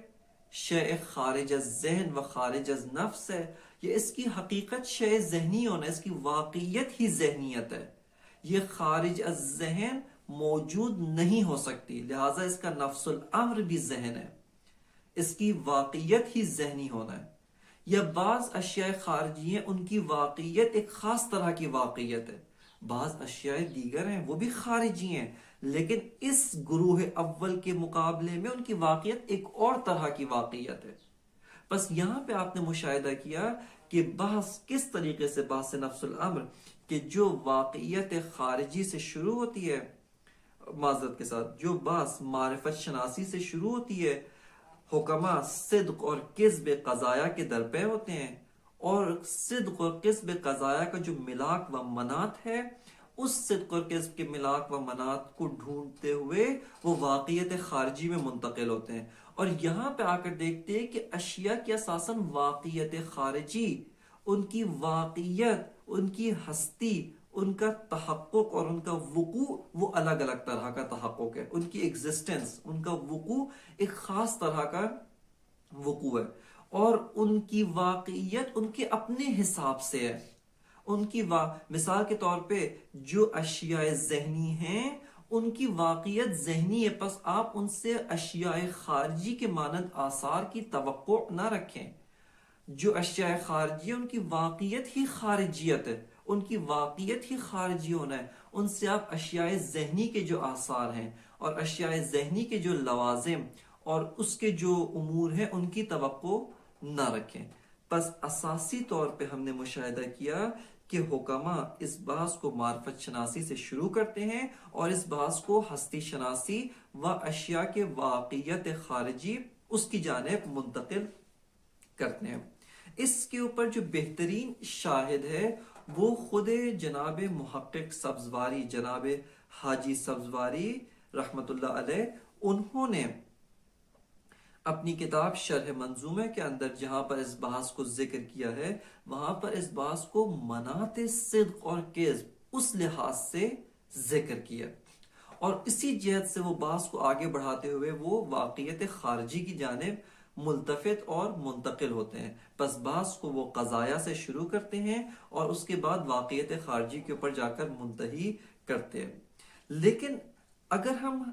شے خارج از ذہن و خارج از نفس ہے، یہ اس کی حقیقت شے ذہنی ہونا ہے، اس کی واقعیت ہی ذہنیت ہے، یہ خارج از ذہن موجود نہیں ہو سکتی، لہٰذا اس کا نفس الامر بھی ذہن ہے، اس کی واقعیت ہی ذہنی ہونا ہے۔ یا بعض اشیاء خارجی ہیں، ان کی واقعیت ایک خاص طرح کی واقعیت ہے، بعض اشیاء دیگر ہیں وہ بھی خارجی ہیں لیکن اس گروہ اول کے مقابلے میں ان کی واقعیت ایک اور طرح کی واقعیت ہے۔ بس یہاں پہ آپ نے مشاہدہ کیا کہ بحث کس طریقے سے، بحث نفس الامر، کہ جو واقعیت خارجی سے شروع ہوتی ہے، معذرت کے ساتھ جو بحث معرفت شناسی سے شروع ہوتی ہے، حکما صدق اور کذب قضایا کے درپے ہوتے ہیں، اور صدق اور کذب قضایا کا جو ملاک و منات ہے، اس صدق اور کذب کے ملاک و منات کو ڈھونڈتے ہوئے وہ واقعیت خارجی میں منتقل ہوتے ہیں، اور یہاں پہ آ کر دیکھتے ہیں کہ اشیاء کی اساساً واقعیت خارجی، ان کی واقعیت، ان کی ہستی، ان کا تحقق اور ان کا وقوع وہ الگ الگ طرح کا تحقق ہے، ان کی ایگزسٹنس، ان کا وقوع ایک خاص طرح کا وقوع ہے، اور ان کی واقعیت ان کے اپنے حساب سے ہے۔ ان کی مثال کے طور پہ جو اشیاء ذہنی ہیں ان کی واقعیت ذہنی ہے، پس آپ ان سے اشیاء خارجی کے مانند آثار کی توقع نہ رکھیں۔ جو اشیاء خارجی ہیں ان کی واقعیت ہی خارجیت ہے، ان کی واقعیت ہی خارجی ہونا ہے، ان سے آپ اشیاء ذہنی کے جو آثار ہیں اور اشیاء ذہنی کے جو لوازم اور اس کے جو امور ہیں ان کی توقع نہ رکھیں۔ پس اساسی طور پہ ہم نے مشاہدہ کیا کہ حکما اس بحث کو معرفت شناسی سے شروع کرتے ہیں اور اس بحث کو ہستی شناسی و اشیاء کے واقعیت خارجی اس کی جانب منتقل کرتے ہیں۔ اس کے اوپر جو بہترین شاہد ہے وہ خود جناب محقق سبزواری، جناب حاجی سبزواری رحمت اللہ علیہ، انہوں نے اپنی کتاب شرح منظومہ کے اندر جہاں پر اس بحث کو ذکر کیا ہے، وہاں پر اس بحث کو منات صدق اور کذب اس لحاظ سے ذکر کیا، اور اسی جہت سے وہ بحث کو آگے بڑھاتے ہوئے وہ واقعیت خارجی کی جانب ملتفت اور منتقل ہوتے ہیں۔ پس بحث کو وہ قضایا سے شروع کرتے ہیں اور اس کے بعد واقعیت خارجی کے اوپر جا کر منتہی کرتے ہیں۔ لیکن اگر ہم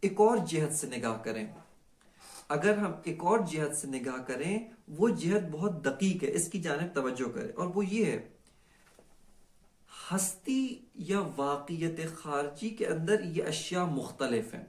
ایک اور جہت سے نگاہ کریں، اگر ہم ایک اور جہت سے نگاہ کریں، وہ جہت بہت دقیق ہے، اس کی جانب توجہ کریں، اور وہ یہ ہے ہستی یا واقعیت خارجی کے اندر یہ اشیاء مختلف ہیں۔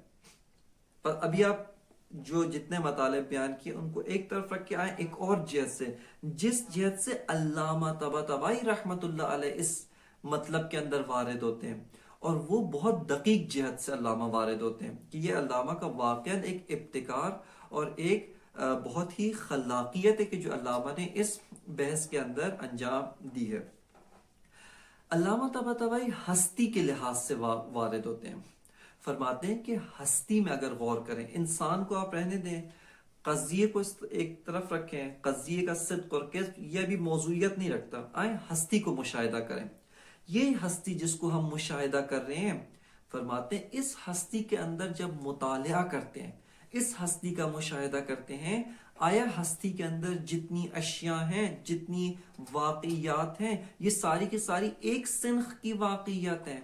ابھی آپ جو جتنے مطالب بیان کیے ان کو ایک طرف رکھ کے آئیں ایک اور جہت سے، جس جہت سے علامہ طباطبائی رحمت اللہ علیہ اس مطلب کے اندر وارد ہوتے ہیں، اور وہ بہت دقیق جہت سے علامہ وارد ہوتے ہیں کہ یہ علامہ کا واقعاً ایک ابتکار اور ایک بہت ہی خلاقیت ہے کہ جو علامہ نے اس بحث کے اندر انجام دی ہے۔ علامہ طباطبائی ہستی کے لحاظ سے وارد ہوتے ہیں، فرماتے ہیں کہ ہستی میں اگر غور کریں، انسان کو آپ رہنے دیں، قضیے کو ایک طرف رکھیں، قضیے کا صدق اور کذب یہ بھی موضوعیت نہیں رکھتا، آئیں ہستی کو مشاہدہ کریں۔ یہ ہستی جس کو ہم مشاہدہ کر رہے ہیں، فرماتے ہیں اس ہستی کے اندر جب مطالعہ کرتے ہیں، اس ہستی کا مشاہدہ کرتے ہیں، آیا ہستی کے اندر جتنی اشیاء ہیں، جتنی واقعیات ہیں، یہ ساری کی ساری ایک سنخ کی واقعیات ہیں،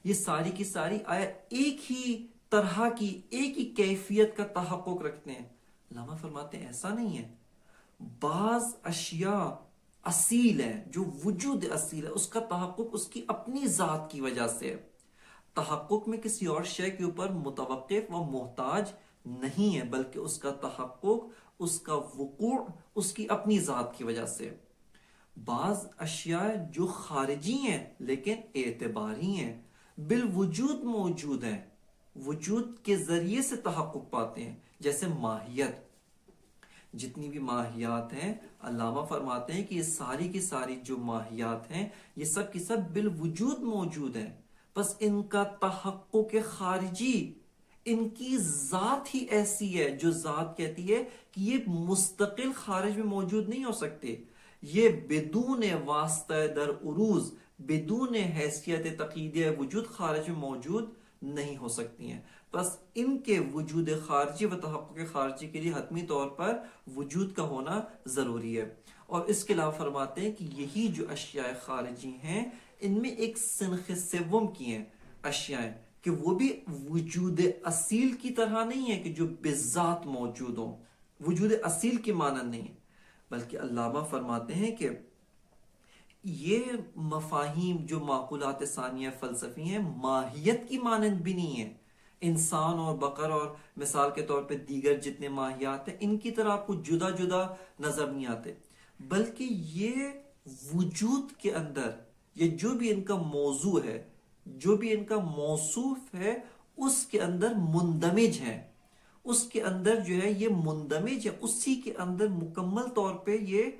یہ ساری کی ساری آیا ایک ہی طرح کی، ایک ہی کیفیت کا تحقق رکھتے ہیں؟ علامہ فرماتے ہیں ایسا نہیں ہے، بعض اشیاء اصیل ہے، جو وجود اصیل ہے اس کا تحقق اس کی اپنی ذات کی وجہ سے ہے، تحقق میں کسی اور شے کے اوپر متوقف و محتاج نہیں ہے، بلکہ اس کا تحقق، اس کا وقوع اس کی اپنی ذات کی وجہ سے۔ بعض اشیاء جو خارجی ہیں لیکن اعتباری ہیں، بالوجود موجود ہیں، وجود کے ذریعے سے تحقق پاتے ہیں، جیسے ماہیت۔ جتنی بھی ماہیات ہیں، علامہ فرماتے ہیں کہ یہ ساری کی ساری جو ماہیات ہیں یہ سب کی سب بالوجود موجود ہیں، بس ان کا تحقق خارجی، ان کی ذات ہی ایسی ہے جو ذات کہتی ہے کہ یہ مستقل خارج میں موجود نہیں ہو سکتے، یہ بدون واسطہ در عروض، بدون حیثیت تقیید وجود خارج میں موجود نہیں ہو سکتی ہیں، بس ان کے وجود خارجی و تحقق خارجی کے لیے حتمی طور پر وجود کا ہونا ضروری ہے۔ اور اس کے علاوہ فرماتے ہیں کہ یہی جو اشیاء خارجی ہیں ان میں ایک سنخ سوم کی ہیں اشیاء، کہ وہ بھی وجود اصیل کی طرح نہیں ہے کہ جو بذات موجود ہوں، وجود اصیل کی مانند نہیں ہے، بلکہ علامہ فرماتے ہیں کہ یہ مفاہیم جو معقولات ثانیہ فلسفی ہیں ماہیت کی مانند بھی نہیں ہے، انسان اور بقر اور مثال کے طور پہ دیگر جتنے ماہیات ہیں ان کی طرح آپ کو جدا جدا نظر نہیں آتے، بلکہ یہ وجود کے اندر یہ جو بھی ان کا موضوع ہے، جو بھی ان کا موصوف ہے، اس کے اندر مندمج ہے، اس کے اندر جو ہے یہ مندمج ہے، اسی کے اندر مکمل طور پہ یہ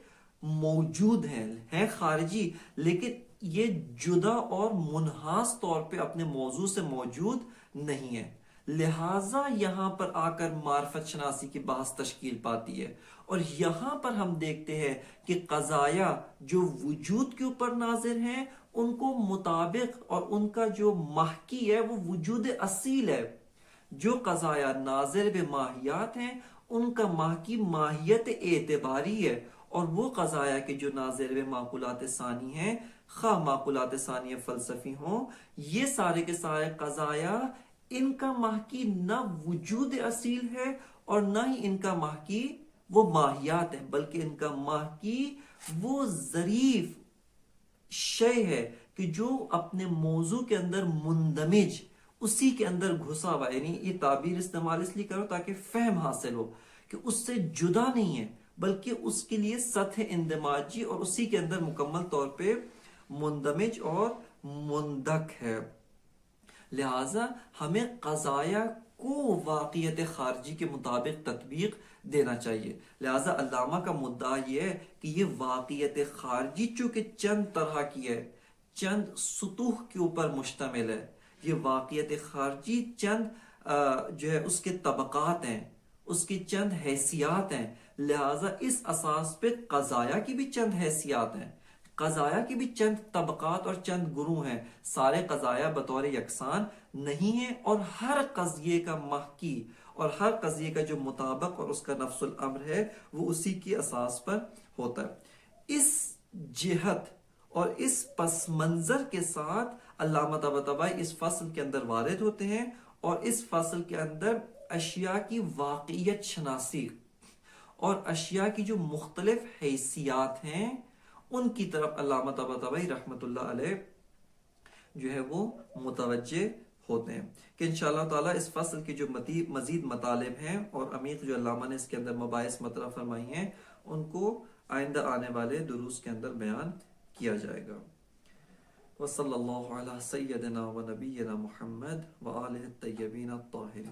موجود ہے خارجی، لیکن یہ جدا اور منحاص طور پہ اپنے موضوع سے موجود نہیں ہے۔ لہٰذا یہاں پر آ کر معرفت شناسی کی بحث تشکیل پاتی ہے، اور یہاں پر ہم دیکھتے ہیں کہ قضایا جو وجود کے اوپر ناظر ہیں ان کو مطابق اور ان کا جو محکی ہے وہ وجود اصیل ہے، جو قضایا ناظر بے ماہیات ہیں ان کا محکی ماہیت اعتباری ہے، اور وہ قضایا کے جو ناظر بے معقولات ثانی ہیں، خواہ معقولات ثانیہ فلسفی ہوں، یہ سارے کے سارے قضایا ان کا محکی نہ وجود اصیل ہے اور نہ ہی ان کا محکی وہ ماہیات ہے، بلکہ ان کا محکی وہ ظریف شے ہے کہ جو اپنے موضوع کے اندر مندمج، اسی کے اندر گھسا ہوا، یعنی یہ تعبیر استعمال اس لیے کرو تاکہ فہم حاصل ہو کہ اس سے جدا نہیں ہے، بلکہ اس کے لیے سطح اندماجی اور اسی کے اندر مکمل طور پہ مندمج اور مندک ہے۔ لہٰذا ہمیں قضایا کو واقعیت خارجی کے مطابق تطبیق دینا چاہیے۔ لہٰذا علامہ کا مدعا یہ ہے کہ یہ واقعیت خارجی چونکہ چند طرح کی ہے، چند سطوح کے اوپر مشتمل ہے، یہ واقعیت خارجی چند جو ہے اس کے طبقات ہیں، اس کی چند حیثیات ہیں، لہٰذا اس اساس پہ قضایا کی بھی چند حیثیات ہیں، قضایا کی بھی چند طبقات اور چند گروہ ہیں، سارے قضایا بطور یکساں نہیں ہیں، اور ہر قضیے کا محکی اور ہر قضیے کا جو مطابق اور اس کا نفس الامر ہے وہ اسی کی اساس پر ہوتا ہے۔ اس جہت اور اس پس منظر کے ساتھ علامہ طباطبائی اس فصل کے اندر وارد ہوتے ہیں، اور اس فصل کے اندر اشیاء کی واقعیت شناسی اور اشیاء کی جو مختلف حیثیات ہیں ان کی طرف علامہ طباطبائی رحمت اللہ علیہ جو ہے وہ متوجہ ہوتے ہیں کہ انشاءاللہ تعالیٰ اس فصل کی جو مزید مطالب ہیں اور عمیق جو علامہ نے اس کے اندر مباحث مطرح فرمائی ہیں ان کو آئندہ آنے والے دروس کے اندر بیان کیا جائے گا۔ وصلی اللہ علی سیدنا و نبینا محمد و آلہ الطیبین الطاہرین۔